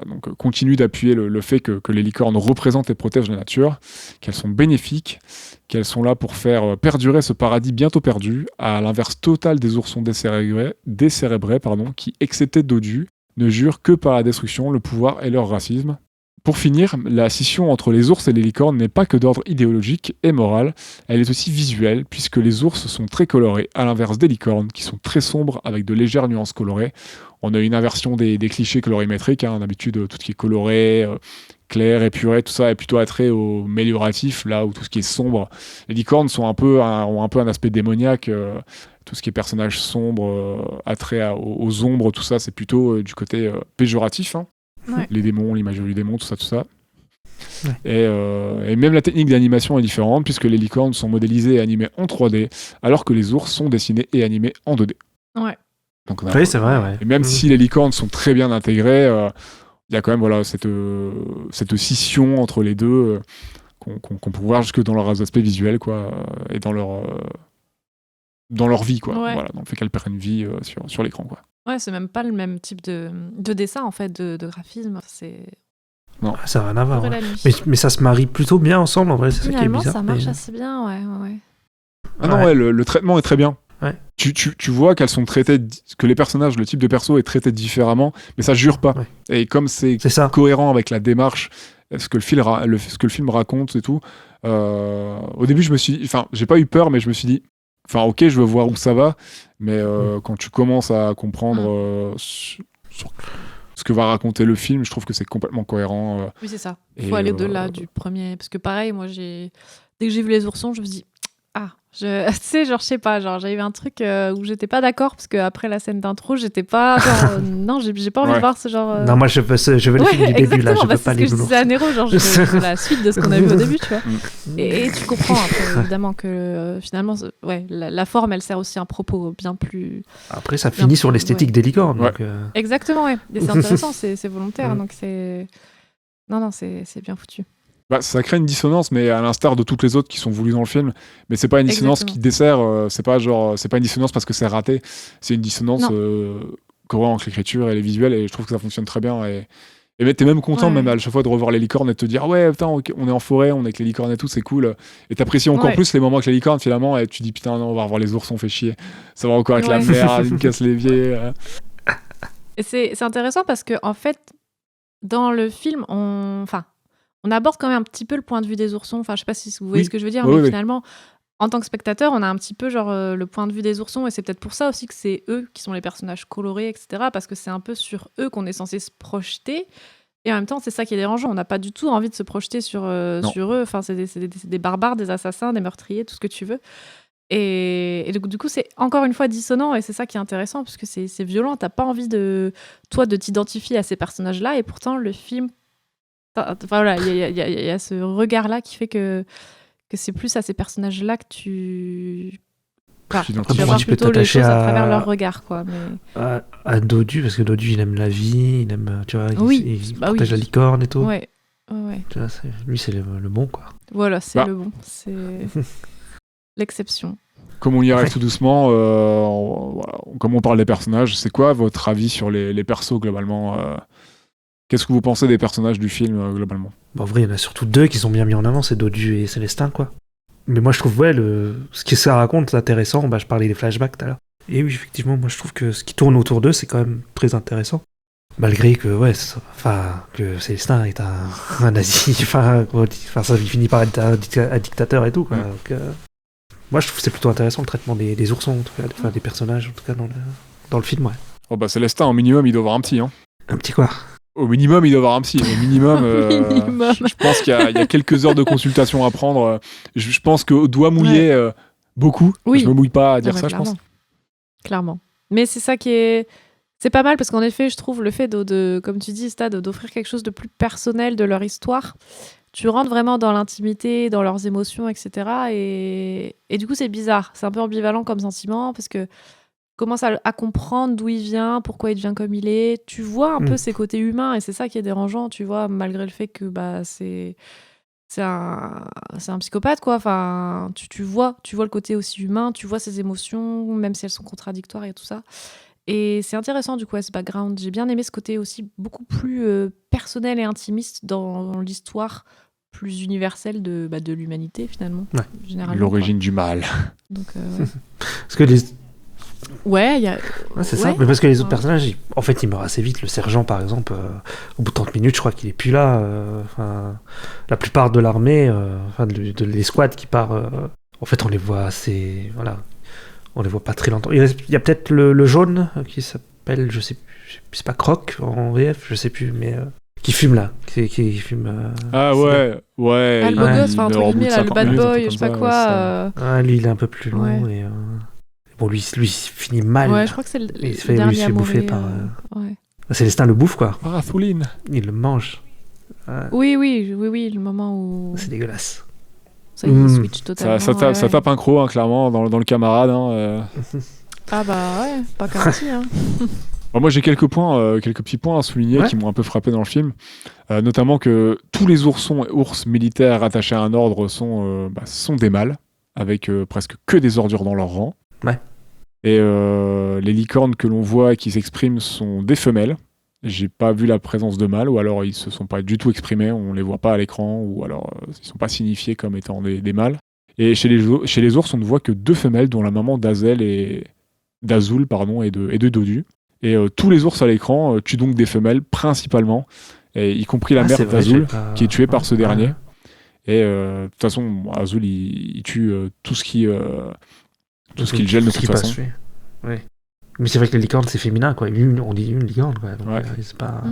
donc, continue d'appuyer le fait que les licornes représentent et protègent la nature, qu'elles sont bénéfiques, qu'elles sont là pour faire perdurer ce paradis bientôt perdu, à l'inverse total des oursons décérébrés, qui, excepté Dodu, ne jurent que par la destruction, le pouvoir et leur racisme. Pour finir, la scission entre les ours et les licornes n'est pas que d'ordre idéologique et moral, elle est aussi visuelle, puisque les ours sont très colorés, à l'inverse des licornes, qui sont très sombres avec de légères nuances colorées. On a une inversion des clichés colorimétriques, d'habitude tout ce qui est coloré, clair, épuré, tout ça est plutôt attrait au mélioratif, là où tout ce qui est sombre. Les licornes ont un peu un aspect démoniaque, tout ce qui est personnages sombres, attrait aux ombres, tout ça, c'est plutôt du côté péjoratif. Ouais. Les démons, l'imagerie du démon, tout ça. Ouais. Et même la technique d'animation est différente, puisque les licornes sont modélisées et animées en 3D, alors que les ours sont dessinés et animés en 2D. Ouais. Donc, Oui, c'est vrai, ouais. et même si les licornes sont très bien intégrées, il y a quand même cette scission entre les deux qu'on peut voir jusque dans leurs aspects visuels, et dans leur vie, quoi. Ouais. Voilà, dans le fait qu'elles prennent vie sur l'écran, quoi. Ouais, c'est même pas le même type de dessin, en fait, de graphisme. C'est Ah, ça n'a rien à voir. jour et Ouais. la nuit. Mais ça se marie plutôt bien ensemble, en vrai, c'est ça qui est Finalement, bizarre. ça marche mais- assez bien, ouais. Ah non, ouais, le traitement est très bien. Ouais. Tu vois qu'elles sont traitées, que les personnages, le type de perso est traité différemment, mais ça jure pas. Ouais. Et comme c'est C'est ça. cohérent avec la démarche, ce que le film raconte et tout, au début, j'ai pas eu peur, mais je me suis dit, ok, je veux voir où ça va, mais quand tu commences à comprendre sur ce que va raconter le film, je trouve que c'est complètement cohérent. Oui, c'est ça. Et, Faut aller au-delà du premier. Parce que pareil, moi, dès que j'ai vu les oursons, je me suis dit, tu sais, genre, je sais pas, genre, j'avais eu un truc où j'étais pas d'accord, parce qu'après la scène d'intro, j'étais pas, genre, non, j'ai pas envie de voir ce genre... Non, moi, je veux le film du début, là, je veux pas c'est les ce que je nounours. disais à Nero, genre, je veux la suite de ce qu'on a vu au début, tu vois. Mm. Et tu comprends après, évidemment, que finalement, la forme, elle sert aussi un propos bien plus... Après, ça finit sur l'esthétique des licornes. Ouais. Donc, Exactement, ouais. Et c'est intéressant, c'est volontaire, Mm. donc c'est... Non, c'est bien foutu. Ça crée une dissonance, mais à l'instar de toutes les autres qui sont voulues dans le film. Mais c'est pas une dissonance Exactement. qui dessert. C'est pas une dissonance parce que c'est raté. C'est une dissonance cohérente avec l'écriture et les visuels. Et je trouve que ça fonctionne très bien. Et t'es même content, Ouais. même à chaque fois, de revoir les licornes et de te dire ouais, putain, on est en forêt, on est avec les licornes et tout, c'est cool. Et t'apprécies encore Ouais. plus les moments avec les licornes finalement. Et tu dis putain, non, on va revoir les ours, on fait chier. Ça va encore avec la Ouais. mer, ils me cassent les pieds. Et c'est intéressant parce que en fait, dans le film, on aborde quand même un petit peu le point de vue des oursons. Enfin, je sais pas si vous voyez Oui. ce que je veux dire, Oui, mais oui. finalement, en tant que spectateur, on a un petit peu genre le point de vue des oursons, et c'est peut-être pour ça aussi que c'est eux qui sont les personnages colorés, etc. Parce que c'est un peu sur eux qu'on est censé se projeter. Et en même temps, c'est ça qui est dérangeant. On n'a pas du tout envie de se projeter sur eux. Enfin, c'est des barbares, des assassins, des meurtriers, tout ce que tu veux. Et du coup, c'est encore une fois dissonant, et c'est ça qui est intéressant, parce que c'est violent. T'as pas envie de t'identifier à ces personnages-là, et pourtant, le film... Voilà, il y a ce regard-là qui fait que c'est plus à ces personnages-là que tu... Tu tu vas voir tu peux plutôt les t'attacher choses à travers leur regard, quoi. Mais... à Dodu, parce que Dodu, il aime la vie, il aime, tu vois, Oui, il bah protège oui. la licorne et tout. Ouais. Tu vois, lui, c'est le bon, quoi. Voilà, c'est Bah. le bon. C'est l'exception. Comme on y arrive tout doucement, comme on parle des personnages, c'est quoi votre avis sur les persos globalement Qu'est-ce que vous pensez des personnages du film globalement? En vrai, il y en a surtout deux qui sont bien mis en avant, c'est Dodu et Célestin, quoi. Mais moi, je trouve, ce que ça raconte, c'est intéressant. Je parlais des flashbacks tout à l'heure. Et oui, effectivement, moi, je trouve que ce qui tourne autour d'eux, c'est quand même très intéressant. Malgré que, que Célestin est un nazi, ça, il finit par être un dictateur et tout, quoi. Donc, moi, je trouve que c'est plutôt intéressant le traitement des oursons, en tout cas, des personnages, en tout cas, dans le film, ouais. Oh bah Célestin, au minimum, il doit avoir un psy. Hein. Un petit quoi. Au minimum, il doit avoir un psy. Au minimum, Minimum. je pense qu'il y a quelques heures de consultation à prendre. Je pense qu'au doigt mouillé, beaucoup. Oui. Je me mouille pas à dire Ah bah, ça, je pense. Clairement. Mais c'est ça qui est... C'est pas mal, parce qu'en effet, je trouve le fait comme tu dis, Stade, d'offrir quelque chose de plus personnel de leur histoire, tu rentres vraiment dans l'intimité, dans leurs émotions, etc. Et du coup, c'est bizarre. C'est un peu ambivalent comme sentiment, parce que tu commences à comprendre d'où il vient, pourquoi il devient comme il est. Tu vois un peu ses côtés humains, et c'est ça qui est dérangeant, tu vois, malgré le fait que c'est c'est un psychopathe, quoi. Enfin, tu vois le côté aussi humain, tu vois ses émotions, même si elles sont contradictoires et tout ça. Et c'est intéressant, du coup, ce background. J'ai bien aimé ce côté aussi beaucoup plus personnel et intimiste dans l'histoire plus universelle de l'humanité, finalement. Ouais. Généralement, L'origine du mal. quoi. Donc, Parce que les... ouais, il y a... Ouais, c'est ça, mais parce que les autres personnages, en fait, ils meurent assez vite. Le sergent, par exemple, au bout de 30 minutes, je crois qu'il est plus là. La plupart de l'armée, de l'escouade qui part, en fait, on les voit assez... Voilà. On les voit pas très longtemps. Il y a peut-être le jaune qui s'appelle, je sais plus, c'est pas Croc en VF, je sais plus, mais qui fume là. Qui fume... Ah ouais. Ah, le beau gosse, enfin, entre guillemets, là, le bad boy, je sais pas quoi. Lui, il est un peu plus long. Ouais. Et, bon, lui, il finit mal. Ouais, je crois que c'est le Il se fait, dernier lui, se fait à bouffer mourir, par... ouais. Célestin le bouffe, quoi. Parafouline. Il le mange. Oui, le moment où C'est dégueulasse. ça y switch totalement. Ça tape un croc, hein, clairement, dans le camarade. Ah bah ouais, pas comme si. Hein. Moi, j'ai quelques petits points à souligner qui m'ont un peu frappé dans le film. Notamment que tous les ours militaires attachés à un ordre sont des mâles, avec presque que des ordures dans leur rang. Ouais. Et les licornes que l'on voit qui s'expriment sont des femelles. J'ai pas vu la présence de mâles, ou alors ils se sont pas du tout exprimés, on les voit pas à l'écran, ou alors ils sont pas signifiés comme étant des mâles. Et chez les ours, on ne voit que 2 femelles, dont la maman d'Azul et de Dodu. Et tous les ours à l'écran tuent donc des femelles, principalement, et y compris la mère d'Azul, qui est tuée par ce dernier. Et de toute façon, Azul, il tue tout ce qui gèle de toute façon. Oui. Mais c'est vrai que les licornes, c'est féminin, quoi. On dit une licorne, quoi. Donc, c'est pas...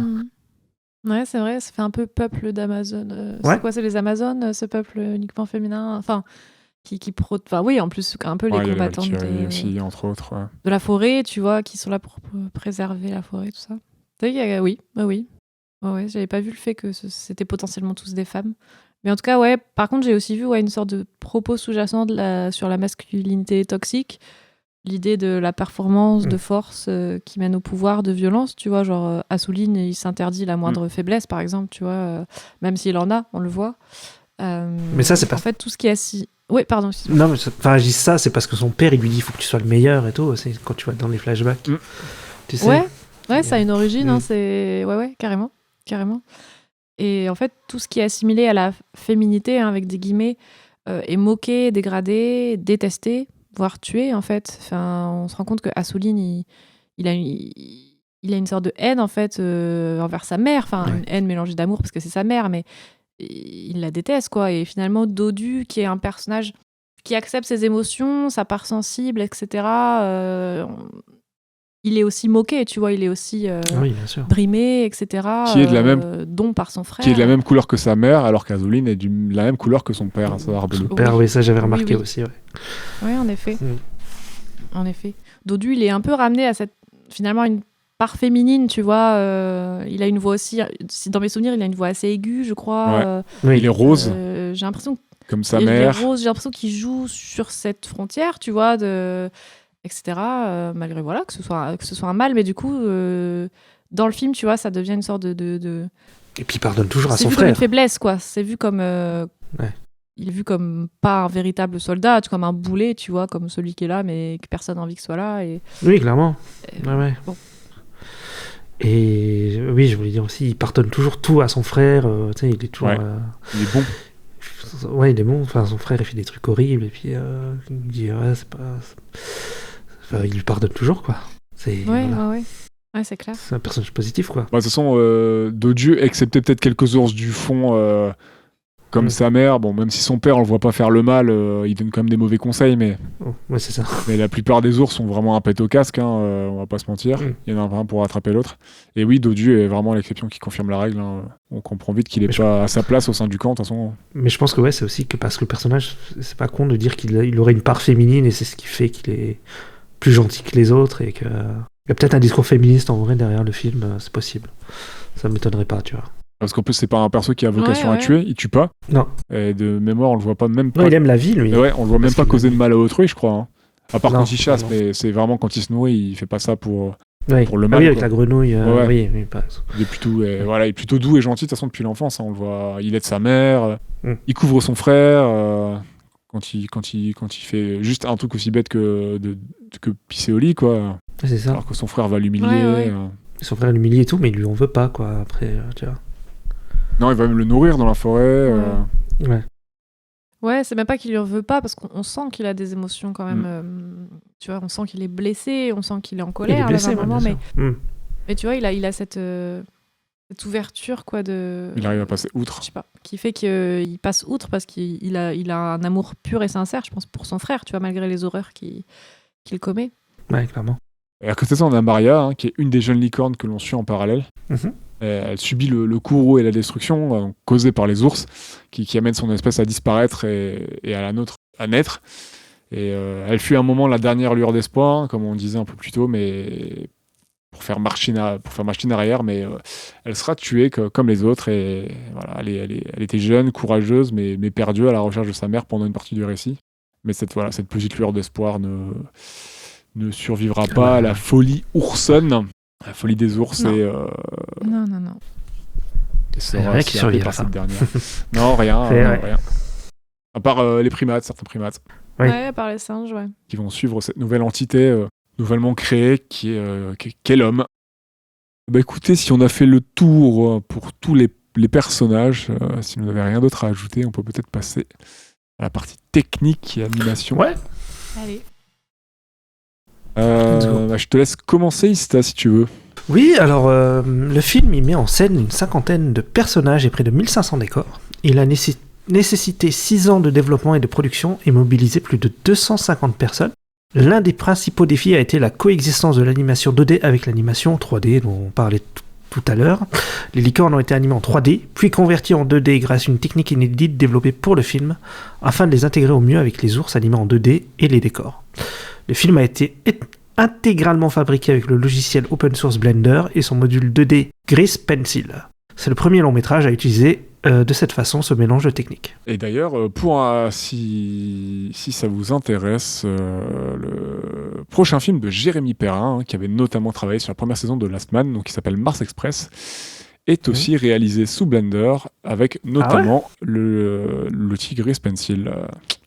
Ouais, c'est vrai, ça fait un peu peuple d'Amazon. Ouais. C'est quoi, c'est les Amazones, ce peuple uniquement féminin? Enfin, enfin, oui, en plus, un peu les combattants aussi, entre autres. Ouais. De la forêt, tu vois, qui sont là pour préserver la forêt, tout ça. Oui. Ouais, j'avais pas vu le fait que c'était potentiellement tous des femmes. Mais en tout cas, ouais, par contre, j'ai aussi vu une sorte de propos sous-jacent sur la masculinité toxique. L'idée de la performance, de force qui mène au pouvoir, de violence, tu vois, genre Assouline, il s'interdit la moindre faiblesse, par exemple, tu vois, même s'il en a, on le voit. Mais ça, c'est pas... En fait, tout ce qui est assis... Oui, pardon. Non, mais je dis ça, c'est parce que son père, il lui dit, il faut que tu sois le meilleur et tout, c'est quand tu vois dans les flashbacks. Tu sais. Ouais, ça a une origine, hein, c'est... Ouais, carrément. Et en fait, tout ce qui est assimilé à la féminité, hein, avec des guillemets, est moqué, dégradé, détesté, voire tué, en fait. Enfin, on se rend compte que Assouline, il a une sorte de haine, en fait, envers sa mère. Enfin, une haine mélangée d'amour, parce que c'est sa mère, mais il la déteste, quoi. Et finalement, Dodu, qui est un personnage qui accepte ses émotions, sa part sensible, etc., il est aussi moqué, tu vois, il est aussi bien sûr. brimé, etc., qui est de la même... dont par son frère. Qui est de la même couleur que sa mère, alors qu'Azuline est de la même couleur que son père, ça bleu. Son père, oui, ça j'avais remarqué aussi, Oui, en effet. En effet. Dodu, il est un peu ramené à finalement une part féminine, tu vois. Il a une voix aussi, dans mes souvenirs, il a une voix assez aiguë, je crois. Oui. Il est rose. J'ai l'impression comme sa mère. Il est rose, j'ai l'impression qu'il joue sur cette frontière, tu vois, etc. Malgré que ce soit un mal, mais du coup, dans le film, tu vois, ça devient une sorte de... Et puis il pardonne toujours à son frère. C'est vu comme une faiblesse, quoi. C'est vu comme... Il est vu comme pas un véritable soldat, comme un boulet, tu vois, comme celui qui est là, mais que personne n'a envie qu'il soit là. Oui, clairement. Bon. Et oui, je voulais dire aussi, il pardonne toujours tout à son frère. Tu sais, il est toujours... Il est bon. Ouais, il est bon. Enfin, son frère, il fait des trucs horribles, et puis il dit, c'est pas... Enfin, il lui pardonne toujours, quoi. Ouais, c'est clair. C'est un personnage positif, quoi. De toute façon, Dodu, excepté peut-être quelques ours du fond, comme sa mère, bon, même si son père, on le voit pas faire le mal, il donne quand même des mauvais conseils, mais... Ouais, c'est ça. Mais la plupart des ours sont vraiment un pet au casque, hein, on va pas se mentir. Il y en a un pour attraper l'autre. Et oui, Dodu est vraiment l'exception qui confirme la règle. Hein. On comprend vite qu'il est pas à sa place au sein du camp, de toute façon. Mais je pense que c'est aussi que parce que le personnage, c'est pas con de dire qu'il aurait une part féminine, et c'est ce qui fait qu'il est plus gentil que les autres, et que... Il y a peut-être un discours féministe en vrai derrière le film, c'est possible. Ça m'étonnerait pas, tu vois. Parce qu'en plus, c'est pas un perso qui a vocation à tuer, il tue pas. Non. Et de mémoire, on le voit pas même pas. Non, il aime la vie, lui. Ouais, on le voit même pas causer de mal à autrui, je crois. Hein. À part quand il chasse, mais c'est vraiment quand il se nourrit, il fait pas ça pour Oui. pour le Ah mal. oui, avec quoi. la grenouille. Ouais. Oui, pas... Il est plutôt, il est plutôt doux et gentil de toute façon depuis l'enfance. Hein, on le voit, il aide sa mère, Mm. il couvre son frère quand il fait juste un truc aussi bête que pisser au lit, quoi. C'est ça. Alors que son frère va l'humilier. Ouais. Son frère l'humilie et tout, mais il lui en veut pas, quoi. Après, tu vois. Non, il va même le nourrir dans la forêt. Ouais. Ouais, c'est même pas qu'il lui en veut pas, parce qu'on sent qu'il a des émotions quand même. Tu vois, on sent qu'il est blessé, on sent qu'il est en Il est colère blessé, à un moment, bien sûr. mais tu vois, il a cette ouverture, quoi, de... Il arrive à passer outre. Je sais pas, qui fait qu'il passe outre parce qu'il a un amour pur et sincère, je pense, pour son frère, tu vois, malgré les horreurs qu'il commet. Ouais, clairement. Et à côté de ça, on a Maria, hein, qui est une des jeunes licornes que l'on suit en parallèle. Mhm. Elle subit le courroux et la destruction causée par les ours, qui amènent son espèce à disparaître et à la nôtre à naître. Et elle fut un moment la dernière lueur d'espoir, hein, comme on disait un peu plus tôt, mais pour faire machine arrière, mais elle sera tuée comme les autres. Et voilà, elle était jeune, courageuse, mais perdue à la recherche de sa mère pendant une partie du récit. Mais cette petite lueur d'espoir ne survivra pas à la folie oursonne, la folie des ours. Non. Et Non. sera rien qui survécu survit à par ça. cette dernière. Non, rien. C'est vrai. Rien. À part les primates, certains primates, Oui. Ouais, par les singes, ouais. qui vont suivre cette nouvelle entité nouvellement créée qui est l'homme. Bah écoutez, si on a fait le tour pour tous les personnages, si vous n'avez rien d'autre à ajouter, on peut peut-être passer à la partie technique et animation. Ouais. Allez. Let's go. Je te laisse commencer, Ista, si tu veux. Oui, alors le film il met en scène une cinquantaine de personnages et près de 1500 décors. Il a nécessité 6 ans de développement et de production et mobilisé plus de 250 personnes. L'un des principaux défis a été la coexistence de l'animation 2D avec l'animation 3D dont on parlait tout à l'heure. Les licornes ont été animées en 3D, puis converties en 2D grâce à une technique inédite développée pour le film, afin de les intégrer au mieux avec les ours animés en 2D et les décors. Le film a été intégralement fabriqué avec le logiciel open source Blender et son module 2D Grease Pencil. C'est le premier long métrage à utiliser de cette façon ce mélange de techniques. Et d'ailleurs, si ça vous intéresse, le prochain film de Jérémy Perrin, qui avait notamment travaillé sur la première saison de Last Man, donc qui s'appelle Mars Express, est aussi réalisé sous Blender avec notamment l'outil Grease Pencil.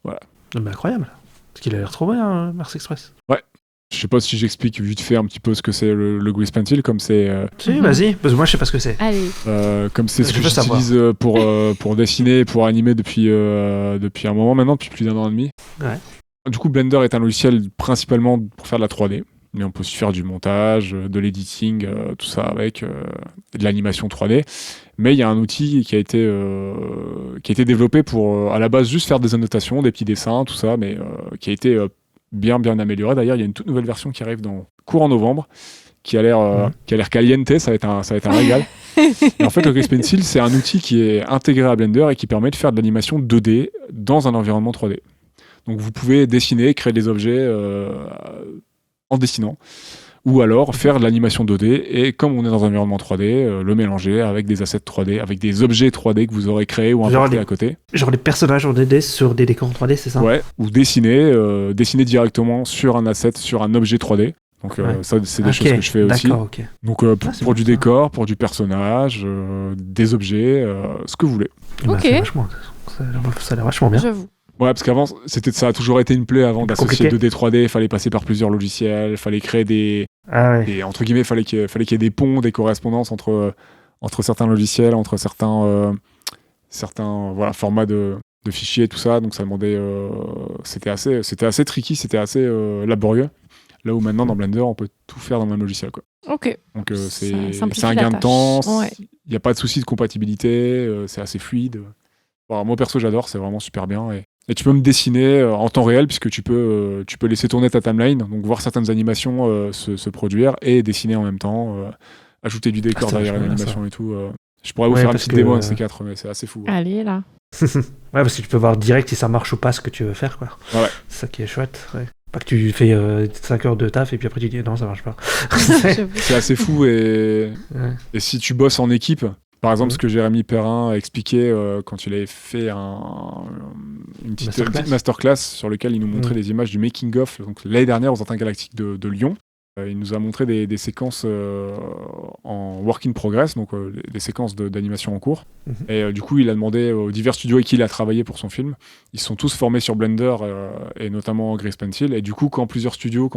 Voilà. Mais incroyable, parce qu'il a l'air trop bien, Mars Express. Je sais pas si j'explique vite fait un petit peu ce que c'est le Grease Pencil, comme c'est Si, vas-y, parce que moi je sais pas ce que c'est. Allez. comme c'est ce Je que veux savoir. j'utilise pour dessiner et pour animer depuis un moment maintenant, depuis plus d'1 an et demi. Ouais. Du coup, Blender est un logiciel principalement pour faire de la 3D, mais on peut aussi faire du montage, de l'editing, tout ça avec de l'animation 3D. Mais il y a un outil qui a été développé pour à la base juste faire des annotations, des petits dessins, tout ça, mais qui a été bien amélioré. D'ailleurs, il y a une toute nouvelle version qui arrive courant novembre, qui a l'air caliente, ça va être un régal. Et en fait, le Grease Pencil, c'est un outil qui est intégré à Blender et qui permet de faire de l'animation 2D dans un environnement 3D. Donc vous pouvez dessiner, créer des objets en dessinant, ou alors faire de l'animation 2D et comme on est dans un environnement 3D, le mélanger avec des assets 3D, avec des objets 3D que vous aurez créés ou importés à côté. Genre les personnages en 2D sur des décors en 3D, c'est ça? Ouais, ou dessiner directement sur un asset, sur un objet 3D. Donc ça, c'est des choses que je fais aussi. D'accord, ok. Donc c'est pour bon, du ça. décor, pour du personnage, des objets, ce que vous voulez. Bah, Ok. c'est vachement, ça a l'air vachement bien. J'avoue. Ouais, parce qu'avant, ça a toujours été une plaie avant d'associer Compliqué. 2D, 3D, il fallait passer par plusieurs logiciels, il fallait créer des entre guillemets, il fallait qu'il y ait des ponts, des correspondances entre certains logiciels, entre certains formats de fichiers, tout ça. Donc ça demandait, c'était assez tricky, c'était assez laborieux. Là où maintenant dans Blender, on peut tout faire dans le même logiciel, quoi. Ok. Donc Ça c'est simplifie un la gain de tâche. temps. Ouais. Il n'y a pas de souci de compatibilité, c'est assez fluide. Bon, moi perso, j'adore, c'est vraiment super bien. Et tu peux me dessiner en temps réel puisque tu peux laisser tourner ta timeline, donc voir certaines animations se produire et dessiner en même temps, ajouter du décor c'est derrière une vachement bien, animation et tout. Je pourrais vous Ouais, faire une parce petite que, démo de ces 4, mais c'est assez fou. Allez, là. Ouais, parce que tu peux voir direct si ça marche ou pas ce que tu veux faire, quoi. Ouais. C'est ça qui est chouette, ouais. Pas que tu fais 5 heures de taf et puis après tu dis non, ça marche pas. J'avoue. C'est assez fou et si tu bosses en équipe, par exemple, ce que Jérémy Perrin a expliqué quand il avait fait une petite masterclass sur lequel il nous montrait des images du making-of, donc l'année dernière aux Antennes Galactiques de Lyon. Il nous a montré des séquences en work in progress, donc des séquences d'animation en cours. Et du coup, il a demandé aux divers studios avec qui il a travaillé pour son film. Ils sont tous formés sur Blender et notamment Grease Pencil. Et du coup, quand plusieurs studios,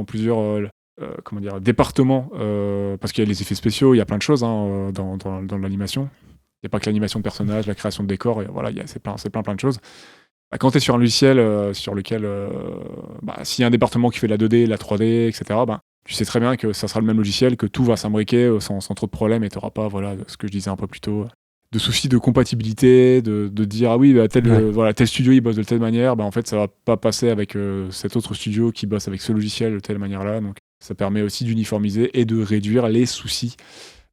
départements, parce qu'il y a les effets spéciaux, il y a plein de choses dans l'animation. Il n'y a pas que l'animation de personnages, la création de décors, et voilà, c'est plein de choses. Quand tu es sur un logiciel sur lequel, s'il y a un département qui fait de la 2D, la 3D, etc., tu sais très bien que ça sera le même logiciel, que tout va s'imbriquer sans trop de problèmes, et tu n'auras pas, ce que je disais un peu plus tôt, de soucis de compatibilité, de dire ah oui, tel studio il bosse de telle manière, en fait ça va pas passer avec cet autre studio qui bosse avec ce logiciel de telle manière-là. Donc ça permet aussi d'uniformiser et de réduire les soucis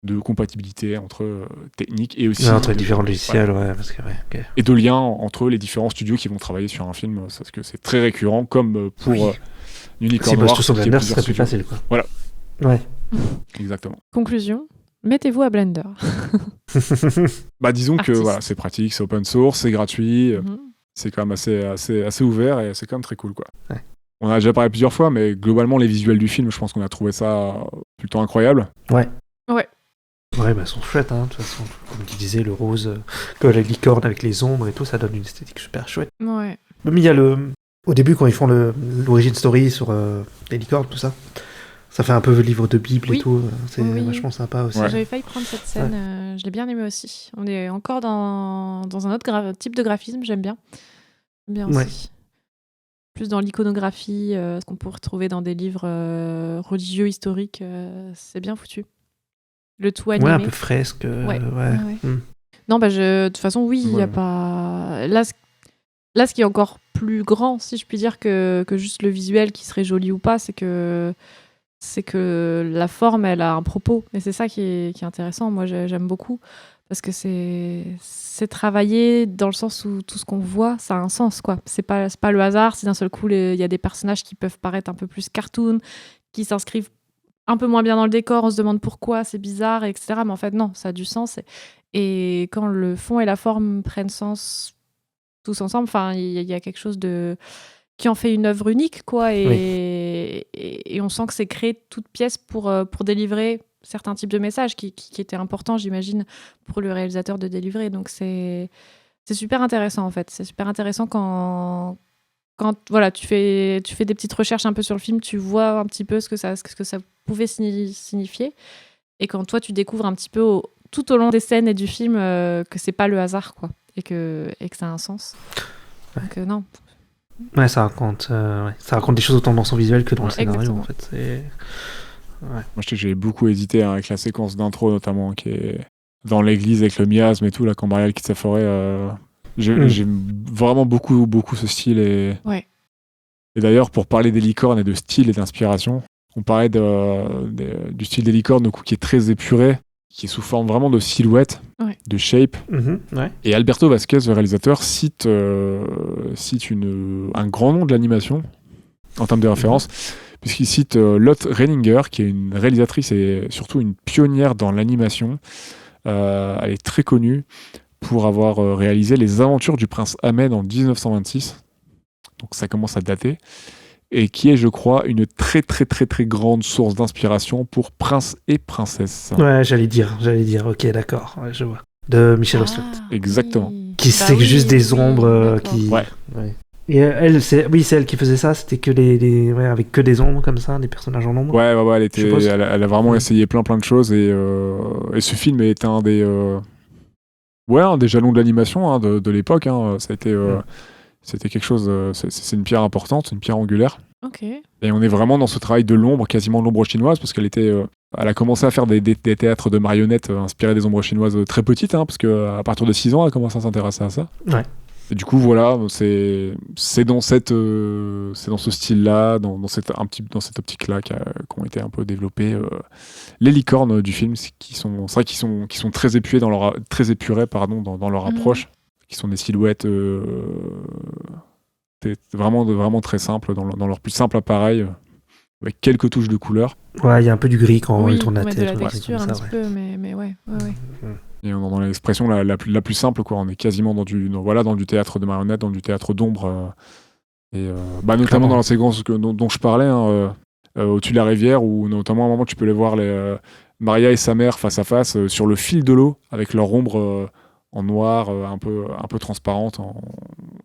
de compatibilité entre techniques et aussi entre les différents logiciels, parce que, okay. Et de liens entre les différents studios qui vont travailler sur un film, parce que c'est très récurrent, comme pour Unicorn Noir. Si tout sur Blender, ce serait plus facile, quoi. Voilà. Ouais. Exactement. Conclusion, mettez-vous à Blender. Disons que c'est pratique, c'est open source, c'est gratuit, c'est quand même assez ouvert et c'est quand même très cool, quoi. Ouais. On a déjà parlé plusieurs fois, mais globalement les visuels du film, je pense qu'on a trouvé ça plutôt incroyable. Ouais. Ouais, ils sont chouettes, de toute façon. Comme tu disais, le rose, que la licorne avec les ombres et tout, ça donne une esthétique super chouette. Ouais. Mais il y a au début, quand ils font l'origin story sur les licornes, tout ça, ça fait un peu livre de Bible et tout. C'est vachement sympa aussi. Ouais. J'avais failli prendre cette scène, je l'ai bien aimé aussi. On est encore dans un autre type de graphisme, j'aime bien. Bien aussi. Ouais. Plus dans l'iconographie, ce qu'on peut retrouver dans des livres religieux, historiques, c'est bien foutu. Le tout animé. Ouais, un peu fresque. Ouais. Non, de toute façon, oui, il n'y a pas... Là, ce qui est encore plus grand, si je puis dire, que juste le visuel qui serait joli ou pas, c'est que la forme, elle a un propos. Et c'est ça qui est intéressant. Moi, j'aime beaucoup. Parce que c'est travaillé dans le sens où tout ce qu'on voit, ça a un sens, quoi. C'est pas le hasard si d'un seul coup, il y a des personnages qui peuvent paraître un peu plus cartoon, qui s'inscrivent un peu moins bien dans le décor, on se demande pourquoi, c'est bizarre, etc. Mais en fait, non, ça a du sens. Et quand le fond et la forme prennent sens tous ensemble, il y a quelque chose qui en fait une œuvre unique, quoi. Et on sent que c'est créé toute pièce pour délivrer certains types de messages qui étaient importants, j'imagine, pour le réalisateur de délivrer. Donc c'est super intéressant, en fait. C'est super intéressant quand tu fais des petites recherches un peu sur le film, tu vois un petit peu ce que ça pouvait signifier. Et quand toi, tu découvres un petit peu tout au long des scènes et du film que c'est pas le hasard, quoi. Et que ça a un sens. Donc non. Ouais, ça raconte des choses autant dans son visuel que dans le scénario, exactement. En fait. Moi, je sais que j'ai beaucoup hésité avec la séquence d'intro, notamment, qui est dans l'église avec le miasme et tout, là, quand Marielle quitte sa forêt. J'aime vraiment beaucoup, beaucoup ce style. Et d'ailleurs, pour parler des licornes et de style et d'inspiration, on parlait du style des licornes, qui est très épuré, qui est sous forme vraiment de silhouette, de shape. Et Alberto Vasquez, le réalisateur, cite un grand nom de l'animation en termes de référence, puisqu'il cite Lotte Reininger, qui est une réalisatrice et surtout une pionnière dans l'animation. Elle est très connue pour avoir réalisé Les Aventures du Prince Ahmed en 1926. Donc ça commence à dater. Et qui est, je crois, une très très très très grande source d'inspiration pour Prince et Princesse. Ouais, j'allais dire, ok, d'accord, je vois. De Michel Oslet. Exactement. Qui c'est juste des ombres qui... Ouais. Et elle, c'est elle qui faisait ça, c'était que avec que des ombres comme ça, des personnages en ombre. Ouais, elle a vraiment essayé plein de choses et ce film est un des jalons de l'animation de l'époque. Ça a été... C'était quelque chose, c'est une pierre importante, une pierre angulaire. Ok. Et on est vraiment dans ce travail de l'ombre, quasiment l'ombre chinoise, parce qu'elle a commencé à faire des théâtres de marionnettes inspirés des ombres chinoises très petites, parce qu'à partir de 6 ans, elle a commencé à s'intéresser à ça. Ouais. Et du coup, voilà, c'est dans ce style-là, dans cette optique-là qu'ont été un peu développées les licornes du film, qui sont très épurées dans leur approche. Qui sont des silhouettes vraiment très simples dans leur plus simple appareil, avec quelques touches de couleur. Ouais, il y a un peu du gris quand elle tourne la tête. De la texture un petit peu, mais ouais. Et on est dans l'expression la plus simple, quoi. On est quasiment dans du théâtre de marionnettes, dans du théâtre d'ombre. Notamment dans la séquence dont je parlais, au-dessus de la rivière, où notamment à un moment tu peux les voir Maria et sa mère face à face sur le fil de l'eau, avec leur ombre en noir, un peu transparente.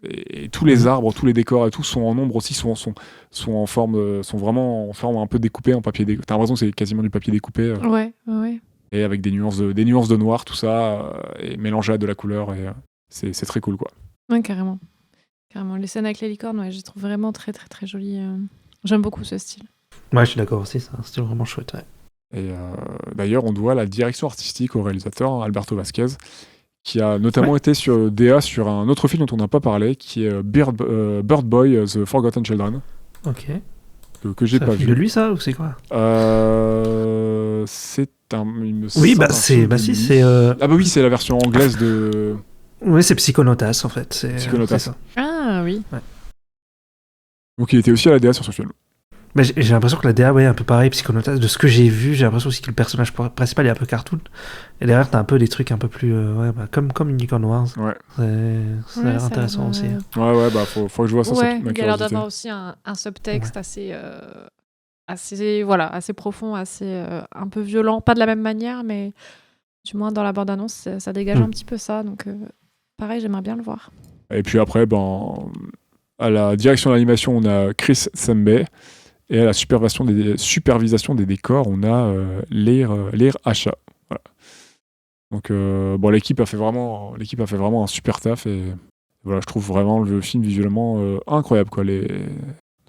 Et tous les arbres, tous les décors et tout sont en ombre aussi, sont en forme, sont vraiment en forme un peu découpée en papier découpé. T'as l'impression que c'est quasiment du papier découpé. Ouais. Et avec des nuances de noir, tout ça, et mélangé à de la couleur. Et c'est très cool, quoi. Ouais, carrément. Les scènes avec les licornes, ouais, je les trouve vraiment très, très, très jolies. J'aime beaucoup ce style. Ouais, je suis d'accord aussi, c'est un style vraiment chouette. Ouais. Et d'ailleurs, on doit la direction artistique au réalisateur, Alberto Vasquez, qui a notamment été sur DA sur un autre film dont on n'a pas parlé, qui est Bird Boy, The Forgotten Children. Ok. Que j'ai pas vu. C'est de lui, ça, ou c'est quoi C'est un... Il me Oui, semble un film de lui. c'est... Ah bah oui, c'est la version anglaise de... Oui, c'est Psychonautas, en fait. Psychonautas. C'est ça. Ah oui. Ouais. Donc il était aussi à la DA sur ce film. Mais j'ai l'impression que la DA, ouais, un peu pareil, Psychonautas. De ce que j'ai vu, j'ai l'impression aussi que le personnage principal est un peu cartoon. Et derrière, t'as un peu des trucs un peu plus... comme Unicorn Wars. Ouais. Ça a l'air intéressant aussi. Ouais, bah faut que je vois ça. Ouais, ma il y a l'air curiosité. d'avoir aussi un subtexte assez profond, assez un peu violent. Pas de la même manière, mais du moins dans la bande-annonce, ça dégage un petit peu ça. Donc pareil, j'aimerais bien le voir. Et puis après, à la direction de l'animation, on a Chris Sembe. Et à la supervision des décors, on a Leir Hacha. Voilà. Donc l'équipe a fait vraiment un super taf, et voilà, je trouve vraiment le film visuellement incroyable, quoi.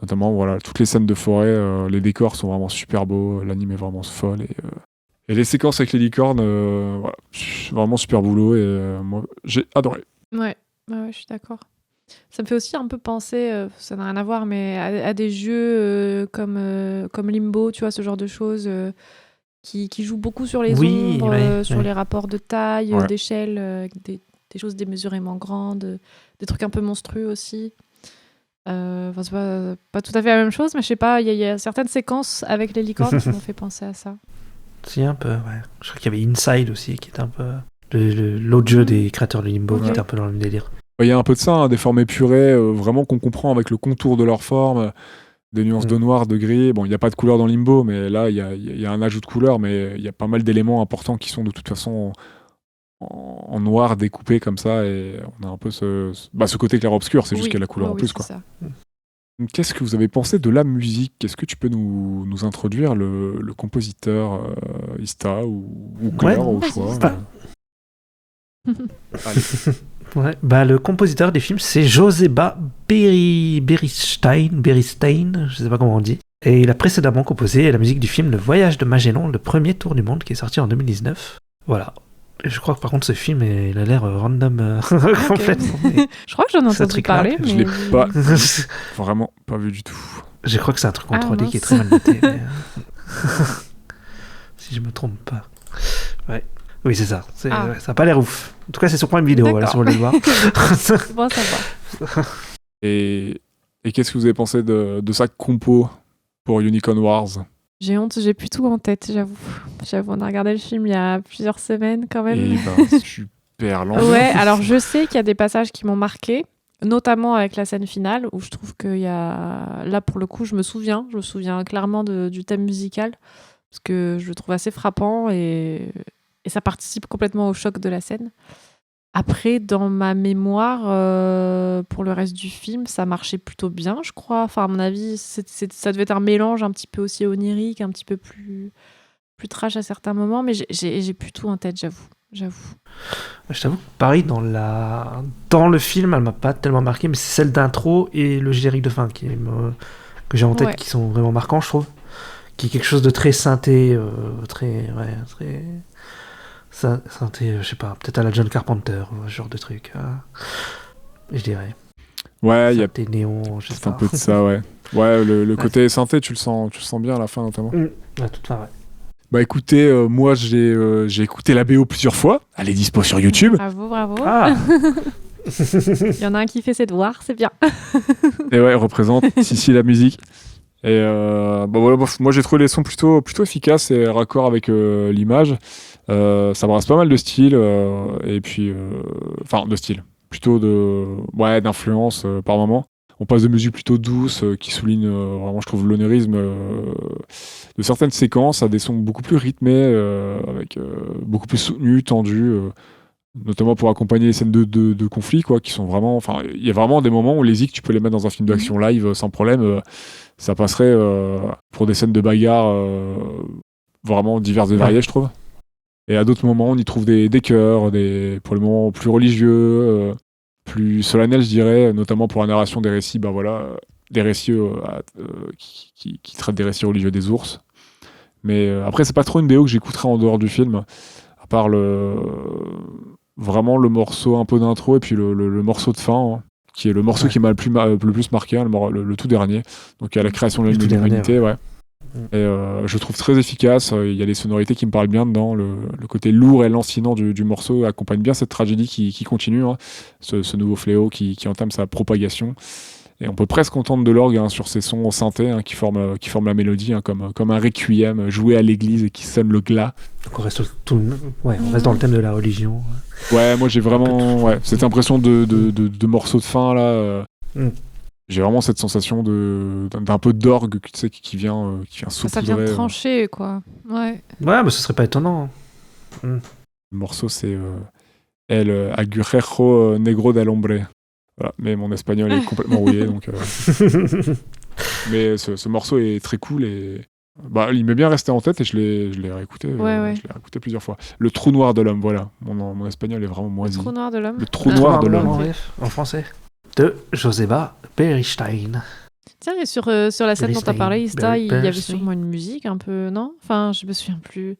Notamment voilà, toutes les scènes de forêt, les décors sont vraiment super beaux, l'anime est vraiment folle, et les séquences avec les licornes, voilà, vraiment super boulot, et moi j'ai adoré. Ouais, je suis d'accord. Ça me fait aussi un peu penser, ça n'a rien à voir, mais à des jeux comme Limbo, tu vois, ce genre de choses qui jouent beaucoup sur les ombres, sur les rapports de taille, d'échelle, des choses démesurément grandes, des trucs un peu monstrueux aussi. C'est pas tout à fait la même chose, mais je sais pas, il y a certaines séquences avec les licornes qui m'ont fait penser à ça. Si, un peu, ouais. Je crois qu'il y avait Inside aussi, qui était un peu... L'autre jeu des créateurs de Limbo, qui était un peu dans le même délire. Il y a un peu de ça, des formes épurées, vraiment qu'on comprend avec le contour de leur forme, des nuances de noir, de gris. Bon, il n'y a pas de couleur dans Limbo, mais là, il y a un ajout de couleur, mais il y a pas mal d'éléments importants qui sont de toute façon en noir découpés comme ça, et on a un peu ce côté clair-obscur, c'est juste qu'il y a la couleur en plus, quoi. Ça. Qu'est-ce que vous avez pensé de la musique ? Est-ce que tu peux nous introduire le compositeur Ista ou Claire au choix Allez. Ouais, le compositeur des films, c'est Joseba Beristain, je sais pas comment on dit. Et il a précédemment composé la musique du film Le Voyage de Magellan, le premier tour du monde, qui est sorti en 2019. Voilà. Et je crois que par contre ce film, il a l'air random complètement. Je crois que j'en ai entendu parler, mais... Je l'ai pas vraiment pas vu du tout. Je crois que c'est un truc en 3D qui est très mal noté. Mais... si je me trompe pas. Ouais. Oui, c'est ça. Ça n'a pas l'air ouf. En tout cas, c'est sur Prime Vidéo, voilà, si vous voulez le voir. C'est bon, ça va. Et qu'est-ce que vous avez pensé de sa compo pour Unicorn Wars ? J'ai honte, j'ai plus tout en tête, j'avoue. On a regardé le film il y a plusieurs semaines quand même. Et super lent. Ouais, alors je sais qu'il y a des passages qui m'ont marqué, notamment avec la scène finale, où je trouve qu'il y a... Là, pour le coup, je me souviens clairement du thème musical, parce que je le trouve assez frappant, et ça participe complètement au choc de la scène. Après, dans ma mémoire, pour le reste du film, ça marchait plutôt bien, je crois. Enfin, à mon avis, ça devait être un mélange un petit peu aussi onirique, un petit peu plus trash à certains moments, mais j'ai plus tout en tête, j'avoue. Je t'avoue, pareil, dans le film, elle m'a pas tellement marqué, mais c'est celle d'intro et le générique de fin que j'ai en tête, qui sont vraiment marquants, je trouve. Qui est quelque chose de très synthé, très synthé, je sais pas, peut-être à la John Carpenter, ce genre de truc, je dirais. Ouais, il y a néon, je sais pas. un peu de ça, ouais. Ouais, le côté synthé, tu le sens bien à la fin, notamment. À toute fin, ouais. Bah écoutez, moi j'ai écouté la BO plusieurs fois. Elle est dispo sur YouTube. Bravo. Ah. Il y en a un qui fait ses devoirs, c'est bien. Et ouais, représente Sissi la musique. Et voilà, moi j'ai trouvé les sons plutôt efficaces et raccords avec l'image. Ça brasse pas mal de styles, et puis... Enfin, de style. Plutôt d'influence par moment. On passe de musique plutôt douce qui souligne vraiment, je trouve, l'onérisme de certaines séquences à des sons beaucoup plus rythmés, avec beaucoup plus soutenus, tendus, notamment pour accompagner les scènes de conflit, quoi, qui sont vraiment. Enfin, il y a vraiment des moments où les zik, tu peux les mettre dans un film d'action live sans problème. Ça passerait pour des scènes de bagarre vraiment diverses et variées, je trouve. Et à d'autres moments, on y trouve des chœurs, pour les moments plus religieux, plus solennels, je dirais, notamment pour la narration des récits, des récits qui traitent des récits religieux des ours. Mais après, c'est pas trop une BO que j'écouterai en dehors du film, à part vraiment le morceau un peu d'intro et puis le morceau de fin, hein, qui est le morceau qui m'a le plus marqué, hein, le tout dernier. Donc, à la création de l'humanité, ouais. Et je trouve très efficace. Il y a des sonorités qui me parlent bien dedans. Le côté lourd et lancinant du morceau accompagne bien cette tragédie qui continue, hein, ce nouveau fléau qui entame sa propagation. Et on peut presque entendre de l'orgue, hein, sur ces sons au synthé, hein, qui forment la mélodie, hein, comme un requiem joué à l'église et qui sonne le glas. Donc on reste on reste dans le thème de la religion. Ouais, moi j'ai vraiment cette impression de morceau de fin là. J'ai vraiment cette sensation d'un peu d'orgue, tu sais, qui vient saupoudrer. Ça vient trancher, quoi. Ouais, mais ce serait pas étonnant. Le morceau, c'est El Agujero Negro del Hombre. Voilà. Mais mon espagnol est complètement rouillé, donc. Mais ce morceau est très cool et il m'est bien resté en tête et je l'ai réécouté. Je l'ai réécouté plusieurs fois. Le trou noir de l'homme, voilà. Mon espagnol est vraiment moisi. Le trou noir de l'homme. Le trou noir de l'homme. En français. De Joseba Beristein. Tiens, et sur la scène dont tu as parlé, Ista, il y avait sûrement une musique un peu, non? Enfin, je me souviens plus.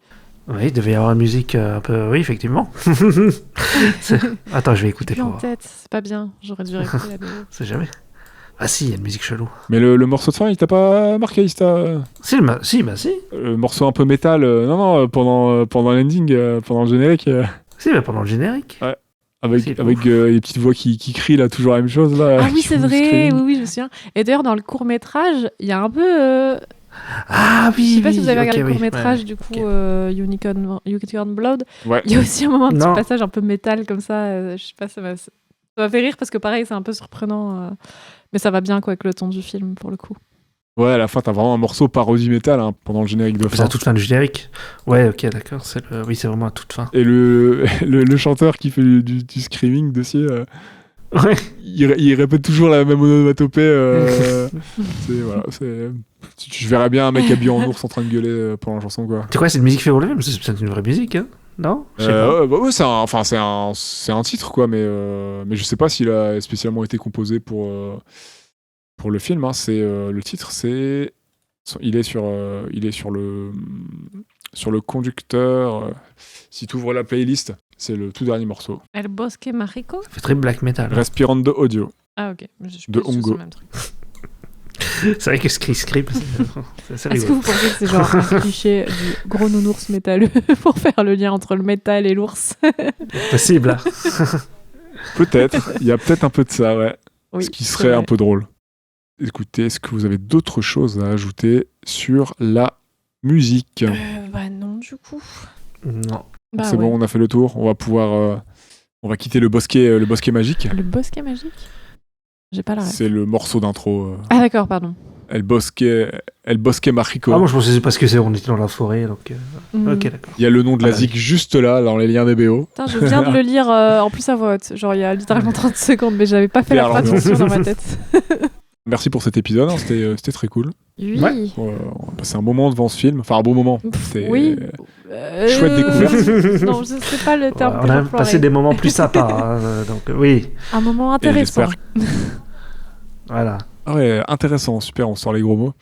Oui, il devait y avoir une musique un peu... Oui, effectivement. Attends, je vais écouter pour... en tête, c'est pas bien. J'aurais dû réécouter la BO. C'est jamais. Ah si, il y a une musique chelou. Mais le morceau de fin, il t'a pas marqué, Ista? Si. Le morceau un peu métal, pendant l'ending, pendant le générique. Si, mais pendant le générique. Ouais. Avec les petites voix qui crient là, toujours la même chose là. Ah oui, c'est vrai, oui, je me souviens. Et d'ailleurs, dans le court-métrage, il y a un peu... Ah oui. Je sais pas si vous avez regardé le court-métrage, du coup, Unicorn Blood. Ouais. Il y a aussi un petit passage un peu métal comme ça. Je sais pas, ça m'a fait rire parce que pareil, c'est un peu surprenant. Mais ça va bien, quoi, avec le ton du film, pour le coup. Ouais, à la fin, t'as vraiment un morceau parodie métal, hein, pendant le générique de fin. C'est à toute fin du générique. Ouais, ok, d'accord. Oui, c'est vraiment à toute fin. Et le chanteur qui fait du screaming dessus, ouais. il répète toujours la même onomatopée. Tu verrais bien un mec habillé en ours en train de gueuler pendant la chanson, quoi. Tu crois que c'est une musique fait pour le film? C'est une vraie musique, hein? Non? Ouais, c'est un titre, quoi, mais je sais pas s'il a spécialement été composé pour le film, hein. Le titre, il est sur le conducteur. Si tu ouvres la playlist, c'est le tout dernier morceau. El Bosque Mágico. Ça fait très black metal. Respirando Audio. Ah ok. De Hongo. C'est vrai que Script, c'est Est-ce que vous pensez que c'est genre un cliché du gros nounours métalleux pour faire le lien entre le métal et l'ours? Possible. Peut-être. Il y a peut-être un peu de ça, ouais. Oui, ce qui serait un peu drôle. Écoutez, est-ce que vous avez d'autres choses à ajouter sur la musique? Non, du coup. Non. C'est bon, on a fait le tour. On va pouvoir... on va quitter le bosquet magique. Le bosquet magique? J'ai pas la ref. C'est le morceau d'intro. Ah d'accord, pardon. El Bosque Mágico. Ah moi je pensais parce que on était dans la forêt, donc... Ok, d'accord. Il y a le nom de la zik juste là, dans les liens des BO. Putain, je viens de le lire en plus à voix haute. Genre il y a littéralement 30 secondes, mais j'avais pas fait la traduction dans ma tête. Merci pour cet épisode, hein, c'était très cool. Oui. Ouais. On a passé un moment devant ce film. Enfin, un bon moment. C'était chouette découverte. Non, je sais pas le terme. On a passé des moments plus sympas. Donc, oui. Un moment intéressant. Voilà. Ah ouais, intéressant, super, on sort les gros mots.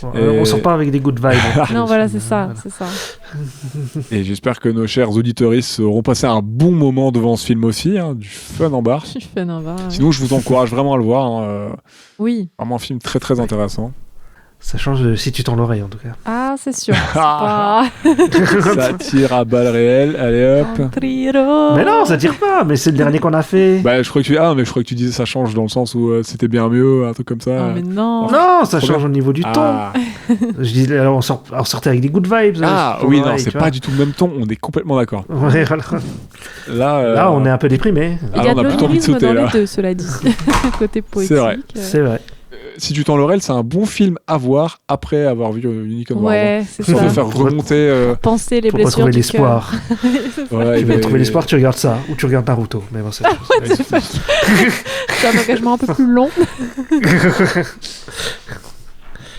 On sort pas avec des good vibes. Non, voilà, c'est ça. Et j'espère que nos chers auditeuristes auront passé un bon moment devant ce film aussi, hein, du fun en barre. Du fun en barre. Sinon, je vous encourage vraiment à le voir. Oui. Vraiment un film très très intéressant. Ça change si tu tends l'oreille en tout cas. Ah Ça, c'est sûr. C'est pas... Ça tire à balles réelles. Allez hop. Triro. Mais non, ça tire pas, mais c'est le dernier qu'on a fait. Bah, je crois que tu disais ça change dans le sens où c'était bien mieux, un truc comme ça. Non, mais non. Non, ça Trop change bien. au niveau du ton. Ah, Je disais, alors on sortait avec des good vibes. Ah, pour oui, l'oreille, non, c'est tu pas vois. du tout le même ton, on est complètement d'accord. Ouais, voilà. Là, Là, on est un peu déprimé. Il y a on de a plutôt envie de l'onirisme sauter, dans là. les deux, cela dit. Côté poétique. C'est vrai. C'est vrai. Si tu tends l'oreille, c'est un bon film à voir après avoir vu Unicorn Wars. Ouais, c'est Ça ça. peut faire remonter. Penser les Pour blessures retrouver du cœur. l'espoir. Ouais, Tu veux retrouver l'espoir, tu regardes ça. Ou tu regardes Naruto. Mais bon, c'est C'est un engagement un peu plus long.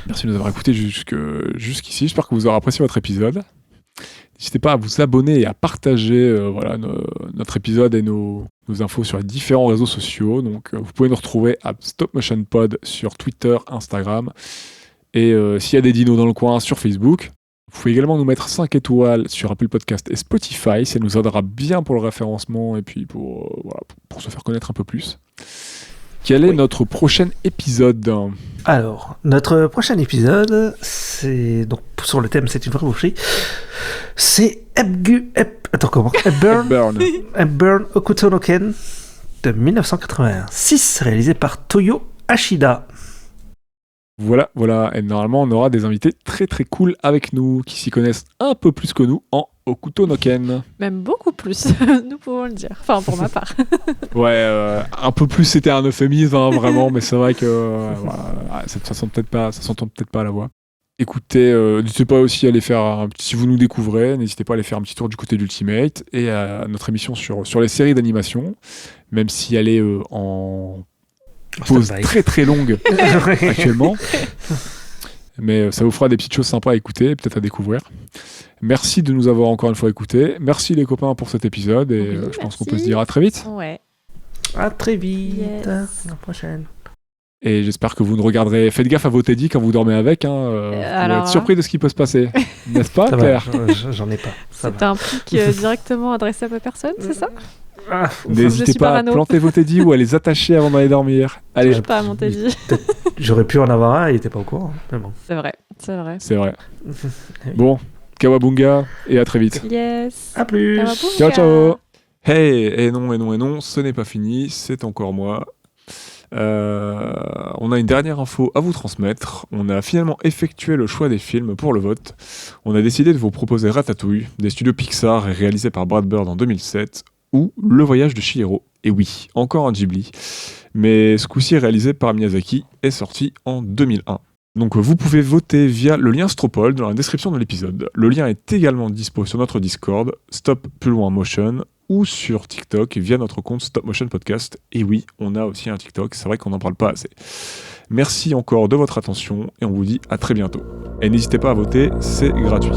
Merci de nous avoir écoutés jusqu'ici. J'espère que vous aurez apprécié votre épisode. N'hésitez pas à vous abonner et à partager notre épisode et nos infos sur les différents réseaux sociaux. Donc, vous pouvez nous retrouver à Stop Motion Pod sur Twitter, Instagram. Et s'il y a des dinos dans le coin, sur Facebook. Vous pouvez également nous mettre 5 étoiles sur Apple Podcast et Spotify. Ça nous aidera bien pour le référencement et puis pour se faire connaître un peu plus. Quel est notre prochain épisode ? Alors, notre prochain épisode, c'est donc sur le thème, c'est une vraie boucherie. C'est Hepburn Hokuto no Ken de 1986, réalisé par Toyo Ashida. Voilà. Et normalement, on aura des invités très très cool avec nous, qui s'y connaissent un peu plus que nous en Hokuto no Ken. Même beaucoup plus, nous pouvons le dire. Enfin, pour ma part. Ouais, un peu plus, c'était un euphémisme, hein, vraiment, mais c'est vrai que ça s'entend peut-être pas à la voix. Écoutez, n'hésitez pas aussi à aller faire si vous nous découvrez, n'hésitez pas à aller faire un petit tour du côté d'Ultimate et à notre émission sur les séries d'animation, même si elle est en pause très très longue actuellement. Mais ça vous fera des petites choses sympas à écouter, peut-être à découvrir. Merci de nous avoir encore une fois écoutés. Merci les copains pour cet épisode et je pense qu'on peut se dire à très vite. Ouais. À très vite. Yes. À la prochaine. Et j'espère que vous nous regarderez. Faites gaffe à vos teddy quand vous dormez avec. Vous pourrez alors être surpris de ce qui peut se passer. N'est-ce pas, Ça Claire ? va, j'en ai pas. Ça C'est va. un pic directement adressé à ma personne, c'est ça? Ah, Je N'hésitez suis pas à parano. planter vos teddy ou à les attacher avant d'aller dormir. Allez, Je sais pas, mon Teddy. j'aurais pu en avoir un, il était pas au courant. Mais bon. C'est vrai, c'est vrai. c'est vrai. Bon, Kawabunga et à très vite. Yes. À plus. Kawabunga. Ciao, ciao. Hey, et non, ce n'est pas fini, c'est encore moi. On a une dernière info à vous transmettre. On a finalement effectué le choix des films pour le vote. On a décidé de vous proposer Ratatouille, des studios Pixar et réalisé par Brad Bird en 2007, ou Le Voyage de Chihiro. Et oui, encore un Ghibli, mais ce coup-ci réalisé par Miyazaki et sorti en 2001. Donc vous pouvez voter via le lien Stropole dans la description de l'épisode. Le lien est également dispo sur notre Discord, Stop Plus Loin Motion, ou sur TikTok via notre compte Stop Motion Podcast. Et oui, on a aussi un TikTok, c'est vrai qu'on n'en parle pas assez. Merci encore de votre attention et on vous dit à très bientôt. Et n'hésitez pas à voter, c'est gratuit.